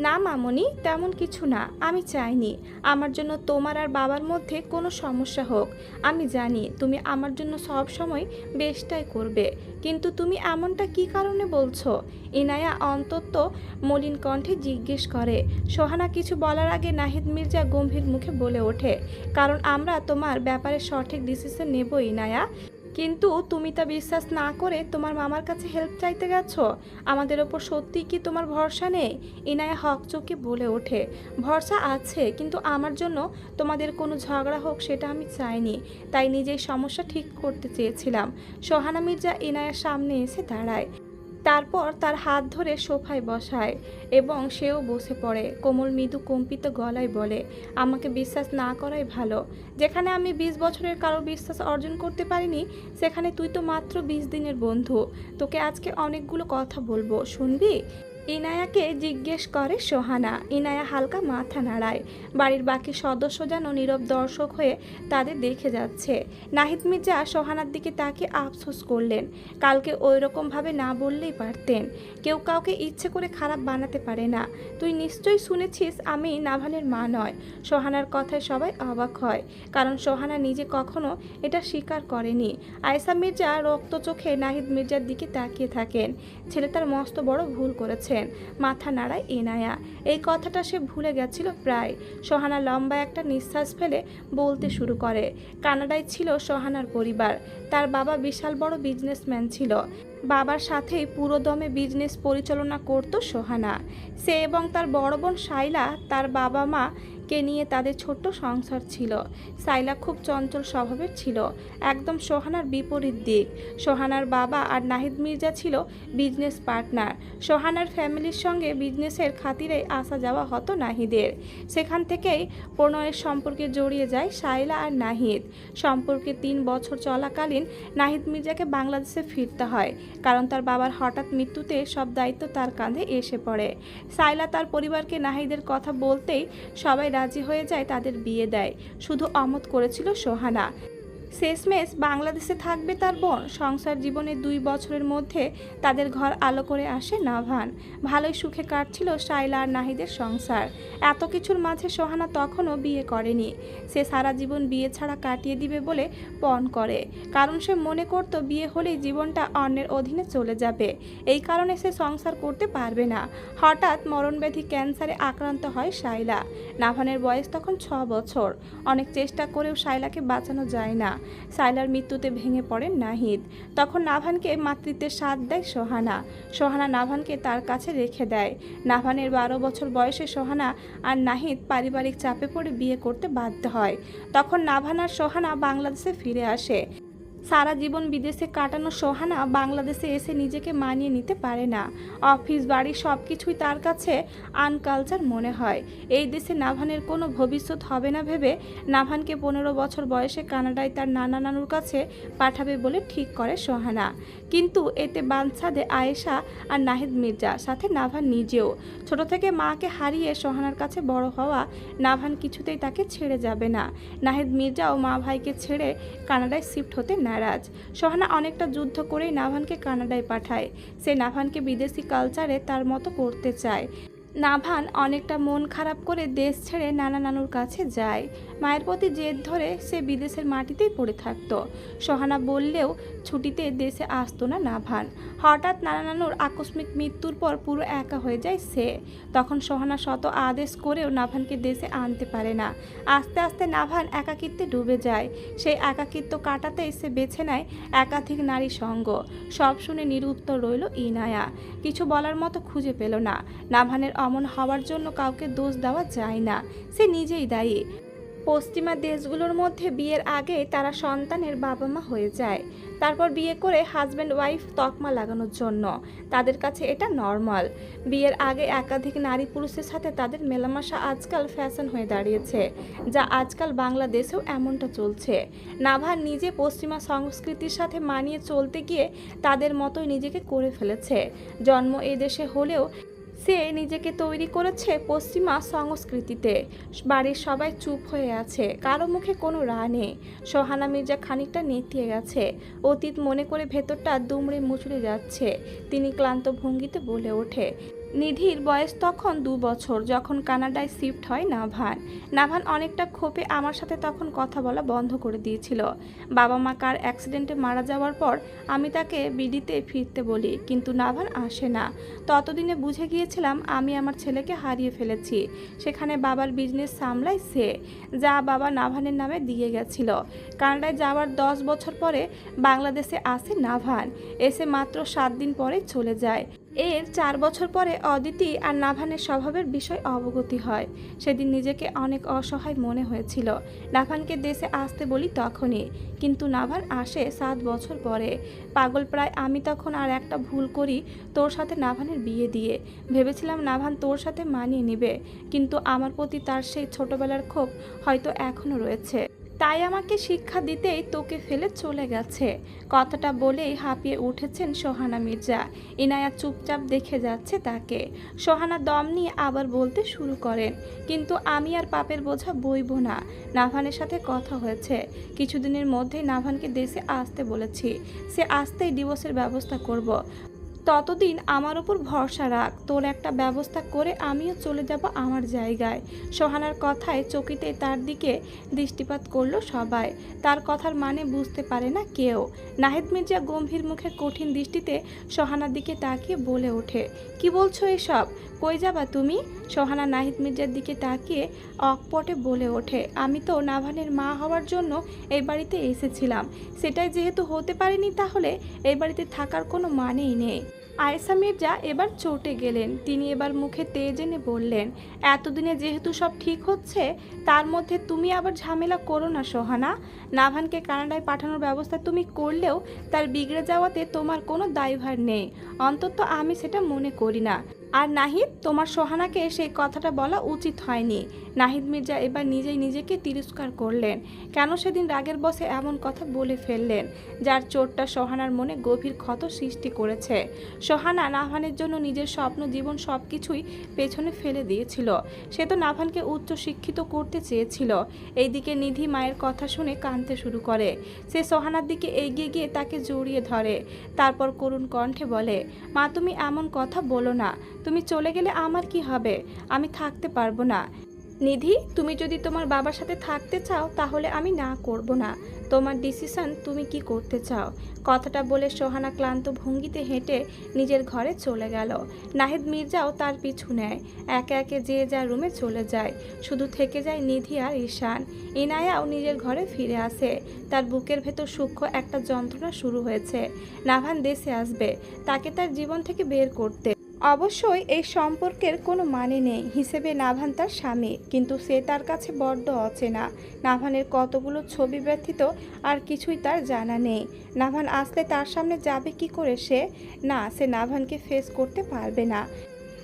না মামনি, তেমন কিছু না। আমি চাইনি আমার জন্য তোমার আর বাবার মধ্যে কোনো সমস্যা হোক। আমি জানি তুমি আমার জন্য সব সময় বেশটাই করবে, কিন্তু তুমি এমনটা কি কারণে বলছো? ইনায়া অন্তত মলিন কণ্ঠে জিজ্ঞেস করে। সোহানা কিছু বলার আগে নাহিদ মির্জা গম্ভীর মুখে বলে ওঠে, কারণ আমরা তোমার ব্যাপারে সঠিক ডিসিশন নেব ইনায়া। কিন্তু তুমি তা বিশ্বাস না করে তোমার মামার কাছে হেল্প চাইতে গেছো। আমাদের ওপর সত্যিই কি তোমার ভরসা নেই? ইনায়া হকচকে বলে ওঠে, ভরসা আছে, কিন্তু আমার জন্য তোমাদের কোনো ঝগড়া হোক সেটা আমি চাইনি। তাই নিজেই সমস্যা ঠিক করতে চেয়েছিলাম। সোহানা মির্জা ইনায়ার সামনে এসে দাঁড়ায়। তার তারপর তার হাত ধরে সোফায় বসায় এবং সেও বসে পড়ে। কোমল মৃদু কম্পিত গলায় বলে, আমাকে বিশ্বাস না করাই ভালো। যেখানে আমি 20 বছরের কারো বিশ্বাস অর্জন করতে পারিনি, সেখানে তুই তো মাত্র 20 দিনের বন্ধু। তোকে আজকে অনেকগুলো কথা বলবো, শুনবি? ইনায়াকে জিজ্ঞেস করে সোহানা। ইনায়া হালকা মাথা নাড়ায়। বাড়ির বাকি সদস্য যেন নীরব দর্শক হয়ে তাদের দেখে যাচ্ছে। নাহিদ মির্জা সোহানার দিকে তাকিয়ে আফসোস করলেন। কালকে ওই রকমভাবে না বললেই পারতেন। কেউ কাউকে ইচ্ছে করে খারাপ বানাতে পারে না। তুই নিশ্চয়ই শুনেছিস আমি নাভানের মা নয়। সোহানার কথায় সবাই অবাক হয়, কারণ সোহানা নিজে কখনো এটা স্বীকার করেনি। আয়েশা মির্জা রক্ত চোখে নাহিদ মির্জার দিকে তাকিয়ে থাকেন। ছেলে তার মস্ত বড় ভুল করেছে। মাথা নাড়ায় ইনায়া। এই কথাটা সে ভুলে গেছিল প্রায়। সোহানা লম্বা একটা নিঃশ্বাস ফেলে বলতে শুরু করে, কানাডায় ছিল সোহানার পরিবার। তার বাবা বিশাল বড় বিজনেসম্যান ছিল। বাবার সাথেই পুরোদমে বিজনেস পরিচালনা করত সোহানা। সে এবং তার বড় বোন সাইলা, তার বাবা মা কে নিয়ে তাদের ছোট্ট সংসার ছিল। সাইলা খুব চঞ্চল স্বভাবের ছিল, একদম সোহানার বিপরীত দিক। সোহানার বাবা আর নাহিদ মির্জা ছিল বিজনেস পার্টনার। সোহানার ফ্যামিলির সঙ্গে বিজনেসের খাতিরেই আসা যাওয়া হতো নাহিদের। সেখান থেকেই প্রণয়ের সম্পর্কে জড়িয়ে যায় সাইলা আর নাহিদ। সম্পর্কে 3 বছর চলাকালীন নাহিদ মির্জাকে বাংলাদেশে ফিরতে হয়, কারণ তার বাবার হঠাৎ মৃত্যুতে সব দায়িত্ব তার কাঁধে এসে পড়ে। সাইলা তার পরিবারকে নাহিদের কথা বলতেই সবাই রাজি হয়ে যায়, তাদের বিয়ে দেয়। শুধু অমত করেছিল সোহানা। শেষমেশ বাংলাদেশে থাকবে তার বোন। সংসার জীবনে 2 বছরের মধ্যে তাদের ঘর আলো করে আসে নাভান। ভালোই সুখে কাটছিল সাইলা আর নাহিদের সংসার। এত কিছুর মাঝে সোহানা তখনও বিয়ে করেনি। সে সারা জীবন বিয়ে ছাড়া কাটিয়ে দিবে বলে পণ করে, কারণ সে মনে করত বিয়ে হলেই জীবনটা অন্যের অধীনে চলে যাবে। এই কারণে সে সংসার করতে পারবে না। হঠাৎ মরণব্যাধি ক্যান্সারে আক্রান্ত হয় সাইলা। নাভানের বয়স তখন 6 বছর। অনেক চেষ্টা করেও সাইলাকে বাঁচানো যায় না। সাইলার মৃত্যুতে ভেঙে পড়েন নাহিদ। তখন নাভানকে মাতৃত্বের স্বাদ দেয় সোহানা। সোহানা নাভানকে তার কাছে রেখে দেয়। নাভানের 12 বছর বয়সে সোহানা আর নাহিদ পারিবারিক চাপে পড়ে বিয়ে করতে বাধ্য হয়। তখন নাভান আর সোহানা বাংলাদেশে ফিরে আসে। সারা জীবন বিদেশে কাটানো সোহানা বাংলাদেশে এসে নিজেকে মানিয়ে নিতে পারে না। অফিস বাড়ি সব কিছুই তার কাছে আনকালচার মনে হয়। এই দেশে নাভানের কোনো ভবিষ্যৎ হবে না ভেবে নাভানকে 15 বছর বয়সে কানাডায় তার নানা নানুর কাছে পাঠাবে বলে ঠিক করে সোহানা। কিন্তু এতে বাঞ্ছাদে আয়েশা আর নাহিদ মির্জা, সাথে নাভান নিজেও। ছোট থেকে মাকে হারিয়ে সোহানার কাছে বড় হওয়া নাভান কিছুতেই তাকে ছেড়ে যাবে না। নাহিদ মির্জাও মা ভাইকে ছেড়ে কানাডায় শিফট হতে নারাজ। সোহানা অনেকটা যুদ্ধ করেই নাভানকে কানাডায় পাঠায়। সে নাভানকে বিদেশি কালচারে তার মতো করতে চায়। নাভান অনেকটা মন খারাপ করে দেশ ছেড়ে নানা নানুর কাছে যায়। মায়ের প্রতি জেদ ধরে সে বিদেশের মাটিতেই পড়ে থাকতো। সোহানা বললেও ছুটিতে দেশে আসতো না নাভান। হঠাৎ নানা নানুর আকস্মিক মৃত্যুর পর পুরো একা হয়ে যায় সে। তখন সোহানা শত আদেশ করেও নাভানকে দেশে আনতে পারে না। আস্তে আস্তে নাভান একাকিত্বে ডুবে যায়। সেই একাকিত্ব কাটাতেই সে বেছে নেয় একাধিক নারী সঙ্গ। সব শুনে নিরুত্তর রইল ইনায়া। কিছু বলার মতো খুঁজে পেল না। নাভানের অমন হওয়ার জন্য কাউকে দোষ দেওয়া যায় না, সে নিজেই দায়ী। পশ্চিমা দেশগুলোর মধ্যে বিয়ের আগে তারা সন্তানের বাবা মা হয়ে যায়, তারপর বিয়ে করে হাজব্যান্ড ওয়াইফ তকমা লাগানোর জন্য। তাদের কাছে এটা নর্মাল। বিয়ের আগে একাধিক নারী পুরুষের সাথে তাদের মেলামেশা আজকাল ফ্যাশন হয়ে দাঁড়িয়েছে, যা আজকাল বাংলাদেশেও এমনটা চলছে। নাভান নিজে পশ্চিমা সংস্কৃতির সাথে মানিয়ে চলতে গিয়ে তাদের মতোই নিজেকে করে ফেলেছে। জন্ম এদেশে হলেও সে নিজেকে তৈরি করেছে পশ্চিমা সংস্কৃতিতে। বাড়ির সবাই চুপ হয়ে আছে, কারো মুখে কোনো রা নেই। সোহানা মির্জা খানিকটা নেতিয়ে গেছে। অতীত মনে করে ভেতরটা দুমড়ে মুচড়ে যাচ্ছে। তিনি ক্লান্ত ভঙ্গিতে বলে ওঠে, নিধির বয়স তখন 2 বছর যখন কানাডায় শিফট হয় নাভান। নাভান অনেকটা ক্ষোভে আমার সাথে তখন কথা বলা বন্ধ করে দিয়েছিল। বাবা মা কার অ্যাক্সিডেন্টে মারা যাওয়ার পর আমি তাকে বিডিতে ফিরতে বলি, কিন্তু নাভান আসে না। ততদিনে বুঝে গিয়েছিলাম আমি আমার ছেলেকে হারিয়ে ফেলেছি। সেখানে বাবার বিজনেস সামলাই সে, যা বাবা নাভানের নামে দিয়ে গেছিল। কানাডায় যাওয়ার 10 বছর পরে বাংলাদেশে আসে নাভান। এসে মাত্র 7 দিন পরে চলে যায়। এর 4 বছর পরে অদিতি আর নাভানের স্বভাবের বিষয় অবগতি হয়। সেদিন নিজেকে অনেক অসহায় মনে হয়েছিল। নাভানকে দেশে আসতে বলি তখনই, কিন্তু নাভান আসে 7 বছর পরে। পাগল প্রায় আমি তখন আর একটা ভুল করি তোর সাথে নাভানের বিয়ে দিয়ে। ভেবেছিলাম নাভান তোর সাথে মানিয়ে নেবে, কিন্তু আমার প্রতি তার সেই ছোটবেলার ক্ষোভ হয়তো এখনো রয়েছে। তাই আমাকে শিক্ষা দিতেই তোকে ফেলে চলে গেছে। কথাটা বলেই হাঁপিয়ে উঠেছেন সোহানা মির্জা। ইনায়া চুপচাপ দেখে যাচ্ছে তাকে। সোহানা দম নিয়ে আবার বলতে শুরু করেন, কিন্তু আমি আর পাপের বোঝা বইব না। নাভানের সাথে কথা হয়েছে, কিছুদিনের মধ্যেই নাভানকে দেশে আসতে বলেছি। সে আসতেই ডিভোর্সের ব্যবস্থা করব। ততদিন আমার উপর ভরসা রাখ। তোর একটা ব্যবস্থা করে আমিও চলে যাব আমার জায়গায়। সোহানার কথায় চকিতে তার দিকে দৃষ্টিপাত করলো সবাই। তার কথার মানে বুঝতে পারে না কেউ। নাহিদ মির্জা গম্ভীর মুখে কঠিন দৃষ্টিতে সোহানার দিকে তাকিয়ে বলে ওঠে, কি বলছো এসব? কই যাবা তুমি? সোহানা নাহিদ মির্জার দিকে তাকিয়ে অকপটে বলে ওঠে, আমি তো নাভানের মা হওয়ার জন্য এই বাড়িতে এসেছিলাম। সেটাই যেহেতু হতে পারেনি, তাহলে এই বাড়িতে থাকার কোনো মানেই নেই। আয়েশা মির্জা এবার চটে গেলেন। তিনি এবার মুখে তেজ এনে বললেন, এতদিনে যেহেতু সব ঠিক হচ্ছে, তার মধ্যে তুমি আবার ঝামেলা করো না সোহানা। নাভানকে কানাডায় পাঠানোর ব্যবস্থা তুমি করলেও তার বিগড়ে যাওয়াতে তোমার কোনো দায়ভার নেই। অন্তত আমি সেটা মনে করি না। আর নাহিদ, তোমার সোহানাকে সেই কথাটা বলা উচিত হয়নি। নাহিদ মির্জা এবার নিজেই নিজেকে তিরস্কার করলেন। কেন সেদিন রাগের বশে এমন কথা বলে ফেললেন, যার চোটটা সোহানার মনে গভীর ক্ষত সৃষ্টি করেছে। সোহানা নাভানের জন্য নিজের স্বপ্ন জীবন সব কিছুই পেছনে ফেলে দিয়েছিল। সে তো নাভানকে উচ্চ শিক্ষিত করতে চেয়েছিল। এইদিকে নিধি মায়ের কথা শুনে কাঁদতে শুরু করে। সে সোহানার দিকে এগিয়ে গিয়ে তাকে জড়িয়ে ধরে। তারপর করুণ কণ্ঠে বলে, মা তুমি এমন কথা বলো না। তুমি চলে গেলে আমার কি হবে? আমি থাকতে পারবো না। নিধি, তুমি যদি তোমার বাবার সাথে থাকতে চাও তাহলে আমি না করব না। তোমার ডিসিশন, তুমি কি করতে চাও? কথাটা বলে সোহানা ক্লান্ত ভঙ্গিতে হেঁটে নিজের ঘরে চলে গেল। নাহিদ মির্জাও তার পিছু নেয়। একে একে যে যার রুমে চলে যায়। শুধু থেকে যায় নিধি আর ঈশান। ইনায়াও নিজের ঘরে ফিরে আসে। তার বুকের ভেতর সূক্ষ্ম একটা যন্ত্রণা শুরু হয়েছে। নাভান দেশে আসবে, তাকে তার জীবন থেকে বের করতে। অবশ্যই এই সম্পর্কের কোনো মানে নেই হিসেবে নাভান তার স্বামী, কিন্তু সে তার কাছে বড্ড অচেনা। নাভানের কতগুলো ছবি ব্যতীত আর কিছুই তার জানা নেই। নাভান আসলে তার সামনে যাবে কি করে সে? না, সে নাভানকে ফেস করতে পারবে না।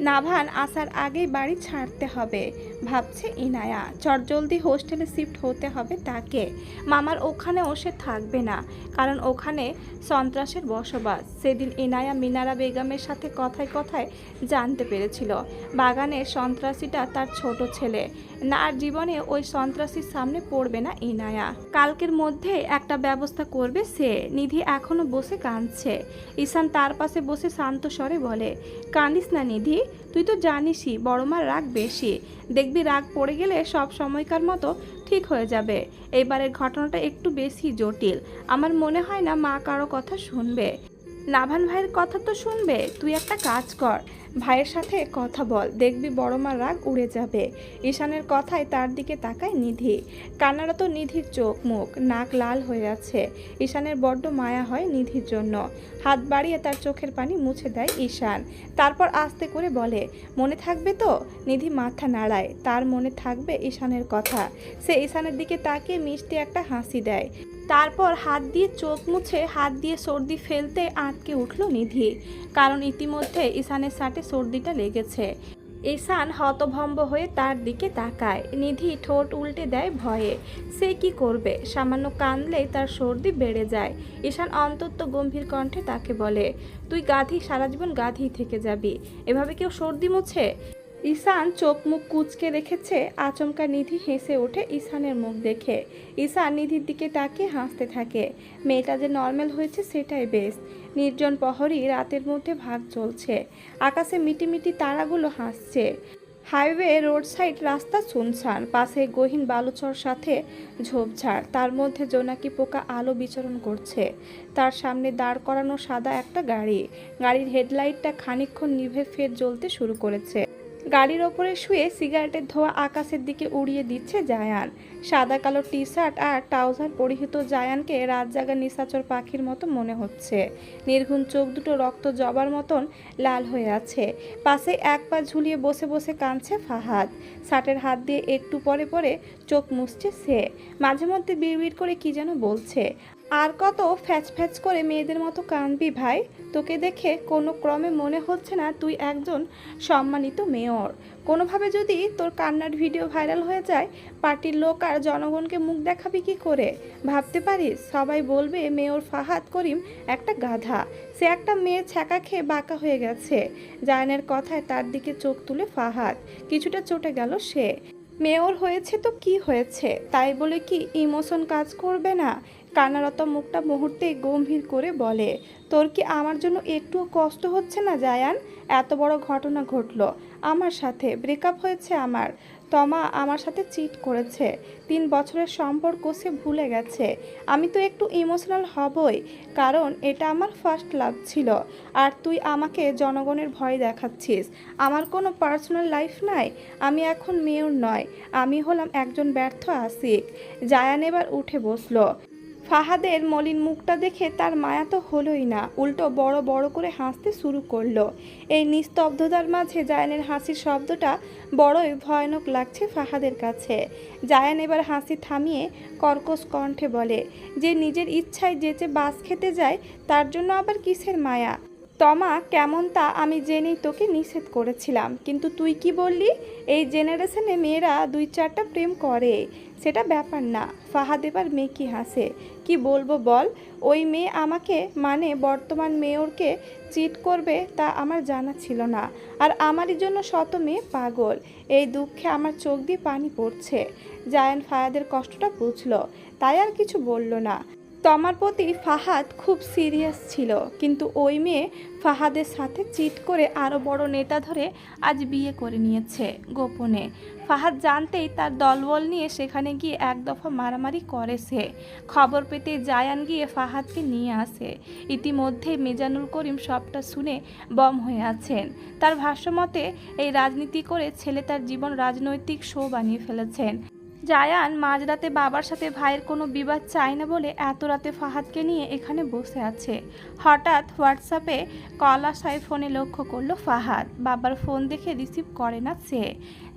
নাভান আসার আগেই বাড়ি ছাড়তে হবে ভাবছে ইনায়া। চটজলদি হোস্টেলে শিফট হতে হবে তাকে। মামার ওখানেও সে থাকবে না, কারণ ওখানে সন্ত্রাসের বসবাস। সেদিন ইনায়া মিনারা বেগমের সাথে কথায় কথায় জানতে পেরেছিল বাগানের সন্ত্রাসীটা তার ছোট ছেলে। না, আর জীবনে ওই সন্ত্রাসীর সামনে পড়বে না ইনায়া। কালকের মধ্যে একটা ব্যবস্থা করবে সে। নিধি এখনো বসে কাঁদছে। ঈশান তার পাশে বসে শান্ত স্বরে বলে, কাঁদিস না নিধি, তুই তো জানিসই বড় মার রাগ বেশি। দেখবি রাগ পড়ে গেলে সব সময়কার মতো ঠিক হয়ে যাবে। এইবারের ঘটনাটা একটু বেশি জটিল। আমার মনে হয় না মা কারো কথা শুনবে। নাভান ভাইয়ের কথা তো শুনবে। তুই একটা কাজ কর, ভাইয়ের সাথে কথা বল, দেখবি বড় মার রাগ উড়ে যাবে। ঈশানের কথায় তার দিকে তাকায় নিধি। কান্নারত নিধির চোখ মুখ নাক লাল হয়ে আছে। ঈশানের বড্ড মায়া হয় নিধির জন্য। হাত বাড়িয়ে তার চোখের পানি মুছে দেয় ঈশান। তারপর আস্তে করে বলে, মনে থাকবে তো? নিধি মাথা নাড়ায়। তার মনে থাকবে ঈশানের কথা। সে ঈশানের দিকে তাকিয়ে মিষ্টি একটা হাসি দেয়। তারপর হাত দিয়ে চোখ মুছে হাত দিয়ে সর্দি ফেলতে আটকে উঠল নিধি, কারণ ইতিমধ্যে ঈশানের সাথে সর্দিটা লেগেছে। ঈশান হতভম্ব হয়ে তার দিকে তাকায়। নিধি ঠোঁট উল্টে দেয় ভয়ে। সে কি করবে? সামান্য কাঁদলেই তার সর্দি বেড়ে যায়। ঈশান অন্তত গম্ভীর কণ্ঠে তাকে বলে, তুই গাধি, সারা জীবন গাধি থেকে যাবি। এভাবে কেউ সর্দি মুছে? ঈশান চোখ মুখ কুঁচকে রেখেছে। আচমকা নিধি হেসে ওঠে ঈশানের মুখ দেখে। ঈশান নিধির দিকে তাকিয়ে হাসতে থাকে। মেয়েটা যে নর্মাল হয়েছে সেটাই বেশ। নির্জন প্রহরী রাতের মধ্যে ভাগ চলছে। আকাশে মিটিমিটি তারাগুলো হাসছে। হাইওয়ে রোড সাইড রাস্তা শুনশান। পাশে গহীন বালুচর সাথে ঝোপঝাড়। তার মধ্যে জোনাকি পোকা আলো বিচরণ করছে। তার সামনে দাঁড় করানো সাদা একটা গাড়ি। গাড়ির হেডলাইটটা খানিকক্ষণ নিভে ফের জ্বলতে শুরু করেছে। গাড়ির ওপরে শুয়ে সিগারেটের ধোঁয়া আকাশের দিকে উড়িয়ে দিচ্ছে জায়ান। সাদা কালো টি শার্ট আর ট্রাউজার পরিহিত জায়ানকে রাত জাগা নিশাচর পাখির মতো মনে হচ্ছে। নির্ঘুম চোখ দুটো রক্ত জবার মতন লাল হয়ে আছে। পাশে এক পা ঝুলিয়ে বসে বসে কাঁদছে ফাহাদ। শার্টের হাত দিয়ে একটু পরে পরে চোখ মুছছে সে। মাঝে মধ্যে বিড়বিড় করে কি যেন বলছে। আর কত ফ্যাচ ফ্যাচ করে মেয়েদের মতো কাঁদবি ভাই? তোকে দেখে কোনো ক্রমে মনে হচ্ছে না তুই একজন সম্মানিত মেয়র। কোনোভাবে যদি তোর কান্নার ভিডিও ভাইরাল হয়ে যায়, পার্টির লোক আর জনগণকে মুখ দেখাবি কি করে? ভাবতে পারিস সবাই বলবে মেয়র ফাহাদ করিম একটা গাধা, সে একটা মেয়ে ছ্যাঁকা খেয়ে বাঁকা হয়ে গেছে। জায়ানের কথায় তার দিকে চোখ তুলে ফাহাদ কিছুটা চটে গেল সে। মেয়র হয়েছে তো কি হয়েছে, তাই বলে কি ইমোশন কাজ করবে না? কান্নারত মুখটা মুহূর্তেই গম্ভীর করে বলে, তোর কি আমার জন্য একটুও কষ্ট হচ্ছে না জায়ান? এত বড় ঘটনা ঘটলো আমার সাথে, ব্রেকআপ হয়েছে আমার, তমা আমার সাথে চিট করেছে, 3 বছরের সম্পর্ক সে ভুলে গেছে। আমি তো একটু ইমোশনাল হবই, কারণ এটা আমার ফার্স্ট লাভ ছিল। আর তুই আমাকে জনগণের ভয় দেখাচ্ছিস। আমার কোনো পার্সোনাল লাইফ নাই। আমি এখন মেয়র নয়, আমি হলাম একজন ব্যর্থ আশিক। জায়ান এবার উঠে বসলো। ফাহাদের মলিন মুখটা দেখে তার মায়া তো হলোই না, উল্টো বড় বড় করে হাসতে শুরু করলো। এই নিস্তব্ধতার মাঝে জায়ানের হাসির শব্দটা বড়ই ভয়ানক লাগছে ফাহাদের কাছে। জায়ান এবার হাসি থামিয়ে কর্কশ কণ্ঠে বলে, যে নিজের ইচ্ছায় যেচে বাস খেতে যায় তার জন্য আবার কিসের মায়া? তমা কেমন তা আমি জেনেই তোকে নিষেধ করেছিলাম, কিন্তু তুই কি বললি এই জেনারেশনে মেয়েরা 2-4টা প্রেম করে, সেটা ব্যাপার না। ফাহাদ এবার মেকি হাসে। কি বলবো বল? ওই মেয়ে আমাকে মানে বর্তমান মেয়রকে চিট করবে তা আমার জানা ছিল না। আর আমারই জন্য শত মেয়ে পাগল। এই দুঃখে আমার চোখ দিয়ে পানি পড়ছে। জায়ান ফাহাদের কষ্টটা বুঝলো, তাই আর কিছু বলল না। তমার প্রতি ফাহাদ খুব সিরিয়াস ছিল, কিন্তু ওই মেয়ে ফাহাদের সাথে চিট করে আরও বড় নেতা ধরে আজ বিয়ে করে নিয়েছে গোপনে। ফাহাদ জানতেই তার দলবল নিয়ে সেখানে গিয়ে এক দফা মারামারি করে সে। খবর পেতে জায়ান গিয়ে ফাহাদকে নিয়ে আসে। ইতিমধ্যে মিজানুল করিম সবটা শুনে বম হয়ে আছেন। তার ভাষ্যমতে এই রাজনীতি করে ছেলে তার জীবন রাজনৈতিক শো বানিয়ে ফেলেছেন। জায়ান মাঝরাতে বাবার সাথে ভাইয়ের কোনো বিবাদ চায় না বলে এত রাতে ফাহাদকে নিয়ে এখানে বসে আছে। হঠাৎ হোয়াটসঅ্যাপে কল আসায় ফোনে লক্ষ্য করলো ফাহাদ। বাবার ফোন দেখে রিসিভ করে না সে।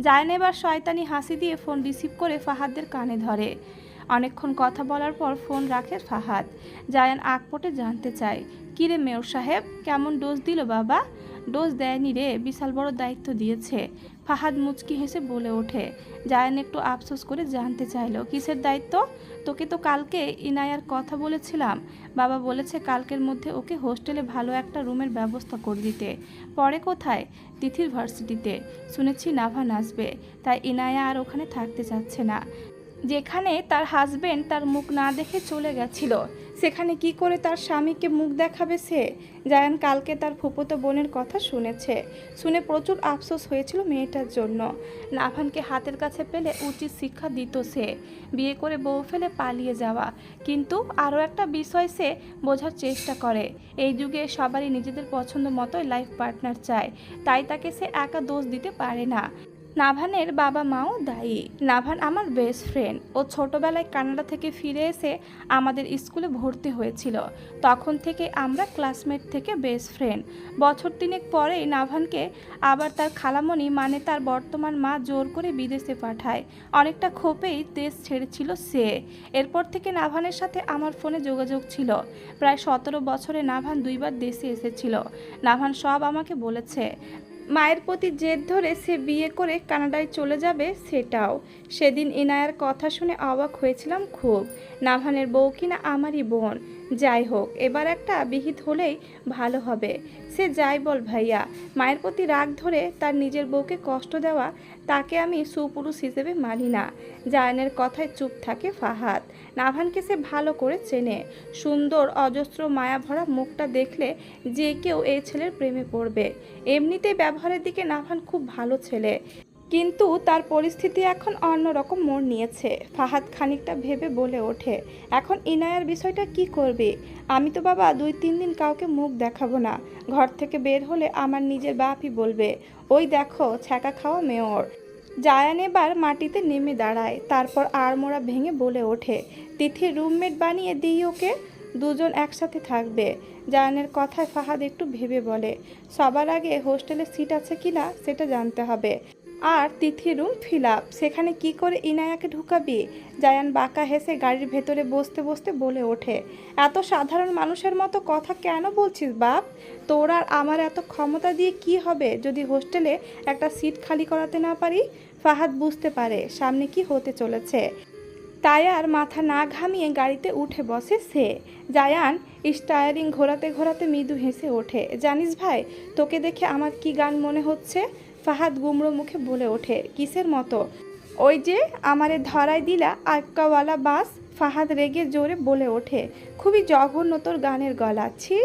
জায়ান এবার শয়তানি হাসি দিয়ে ফোন রিসিভ করে ফাহাদের কানে ধরে। অনেকক্ষণ কথা বলার পর ফোন রাখে ফাহাদ। জায়ান আকপটে জানতে চায়, কিরে মেয়র সাহেব, কেমন ডোজ দিল বাবা? ডোজ দেয়নি রে, বিশাল বড় দায়িত্ব দিয়েছে। ফাহাদ মুচকি হেসে বলে ওঠে। জায়ান একটু আফসোস করে জানতে চাইলো, কিসের দায়িত্ব? তোকে তো কালকে ইনায়ার কথা বলেছিলাম। বাবা বলেছে কালকের মধ্যে ওকে হোস্টেলে ভালো একটা রুমের ব্যবস্থা করে দিতে। পরে কোথায়? তিথির ভার্সিটিতে। শুনেছি নাভান আসবে, তাই ইনায়া আর ওখানে থাকতে চাচ্ছে না। যেখানে তার হাজবেন্ড তার মুখ না দেখে চলে গেছিল, সেখানে কি করে তার স্বামীকে মুখ দেখাবে সে? জায়ান কালকে তার ফুফুতো বোনের কথা শুনে প্রচুর আফসোস হয়েছিল মেয়েটার জন্য। নাভানকে হাতের কাছে পেলে উচিত শিক্ষা দিত সে। বিয়ে করে বউ ফেলে পালিয়ে যাওয়া, কিন্তু আরও একটা বিষয় সে বোঝার চেষ্টা করে। এই যুগে সবারই নিজেদের পছন্দ মতোই লাইফ পার্টনার চায়, তাই তাকে সে একা দোষ দিতে পারে না। নাভানের বাবা মাও দায়ী। নাভান আমার বেস্ট ফ্রেন্ড। ও ছোটবেলায় কানাডা থেকে ফিরে এসে আমাদের স্কুলে ভর্তি হয়েছিল। তখন থেকে আমরা ক্লাসমেট থেকে বেস্ট ফ্রেন্ড। বছর 3 পরেই নাভানকে আবার তার খালামণি মানে তার বর্তমান মা জোর করে বিদেশে পাঠায়। অনেকটা ক্ষোভেই দেশ ছেড়েছিল সে। এরপর থেকে নাভানের সাথে আমার ফোনে যোগাযোগ ছিল। প্রায় 17 বছরে নাভান 2বার দেশে এসেছিল। নাভান সব আমাকে বলেছে। মায়ের প্রতি জেদ ধরে সে বিয়ে করে কানাডায় চলে যাবে সেটাও। সেদিন ইনায়ার কথা শুনে অবাক হয়েছিলাম খুব। নাভানের বউ কিনা আমারই বোন। যাই হোক, এবার একটা বিহিত হলেই ভালো হবে। সে যাই বল ভাইয়া, মায়ের প্রতি রাগ ধরে তার নিজের বউকে কষ্ট দেওয়া, তাকে আমি সুপুরুষ হিসেবে মানি না। জায়ানের কথায় চুপ থাকে ফাহাদ। নাভানকে সে ভালো করে চেনে। সুন্দর অজস্র মায়া ভরা মুখটা দেখলে যে কেউ এই ছেলের প্রেমে পড়বে। এমনিতেই ব্যবহারের দিকে নাভান খুব ভালো ছেলে। কিন্তু তার পরিস্থিতি এখন অন্যরকম মোড় নিয়েছে। ফাহাদ খানিকটা ভেবে বলে ওঠে, এখন ইনায়ার বিষয়টা কি করবে? আমি তো বাবা 2-3 দিন কাউকে মুখ দেখাবো না। ঘর থেকে বের হলে আমার নিজের বাপই বলবে, ওই দেখো ছ্যাঁকা খাওয়া মেয়র। জায়ান এবার মাটিতে নেমে দাঁড়ায়, তারপর আড়মোড়া ভেঙে বলে ওঠে, তিথির রুমমেট বানিয়ে দিই ওকে, দুজন একসাথে থাকবে। জায়ানের কথায় ফাহাদ একটু ভেবে বলে, সবার আগে হোস্টেলে সিট আছে কিনা সেটা জানতে হবে। আর তিথি রুম ফিল আপ, সেখানে কি করে ইনায়াকে ঢুকাবি? জায়ান বাঁকা হেসে গাড়ির ভেতরে বসতে বসতে বলে ওঠে, এত সাধারণ মানুষের মতো কথা কেন বলছিস বাপ? তোর আর আমার এত ক্ষমতা দিয়ে কি হবে যদি হোস্টেলে একটা সিট খালি করাতে না পারি? ফাহাদ বুঝতে পারে সামনে কি হতে চলেছে, তাই আর মাথা না ঘামিয়ে গাড়িতে উঠে বসে সে। জায়ান স্টায়ারিং ঘোরাতে ঘোরাতে মৃদু হেসে ওঠে, জানিস ভাই, তোকে দেখে আমার কি গান মনে হচ্ছে? ফাহাদ গুমড়ো মুখে বলে ওঠে, কিসের মতো? ওই যে আমারে ধরাই দিলা আক্কাওয়ালা বাস। ফাহাদ রেগে জোরে বলে ওঠে, খুবই জঘন্য তোর গানের গলা, ছি।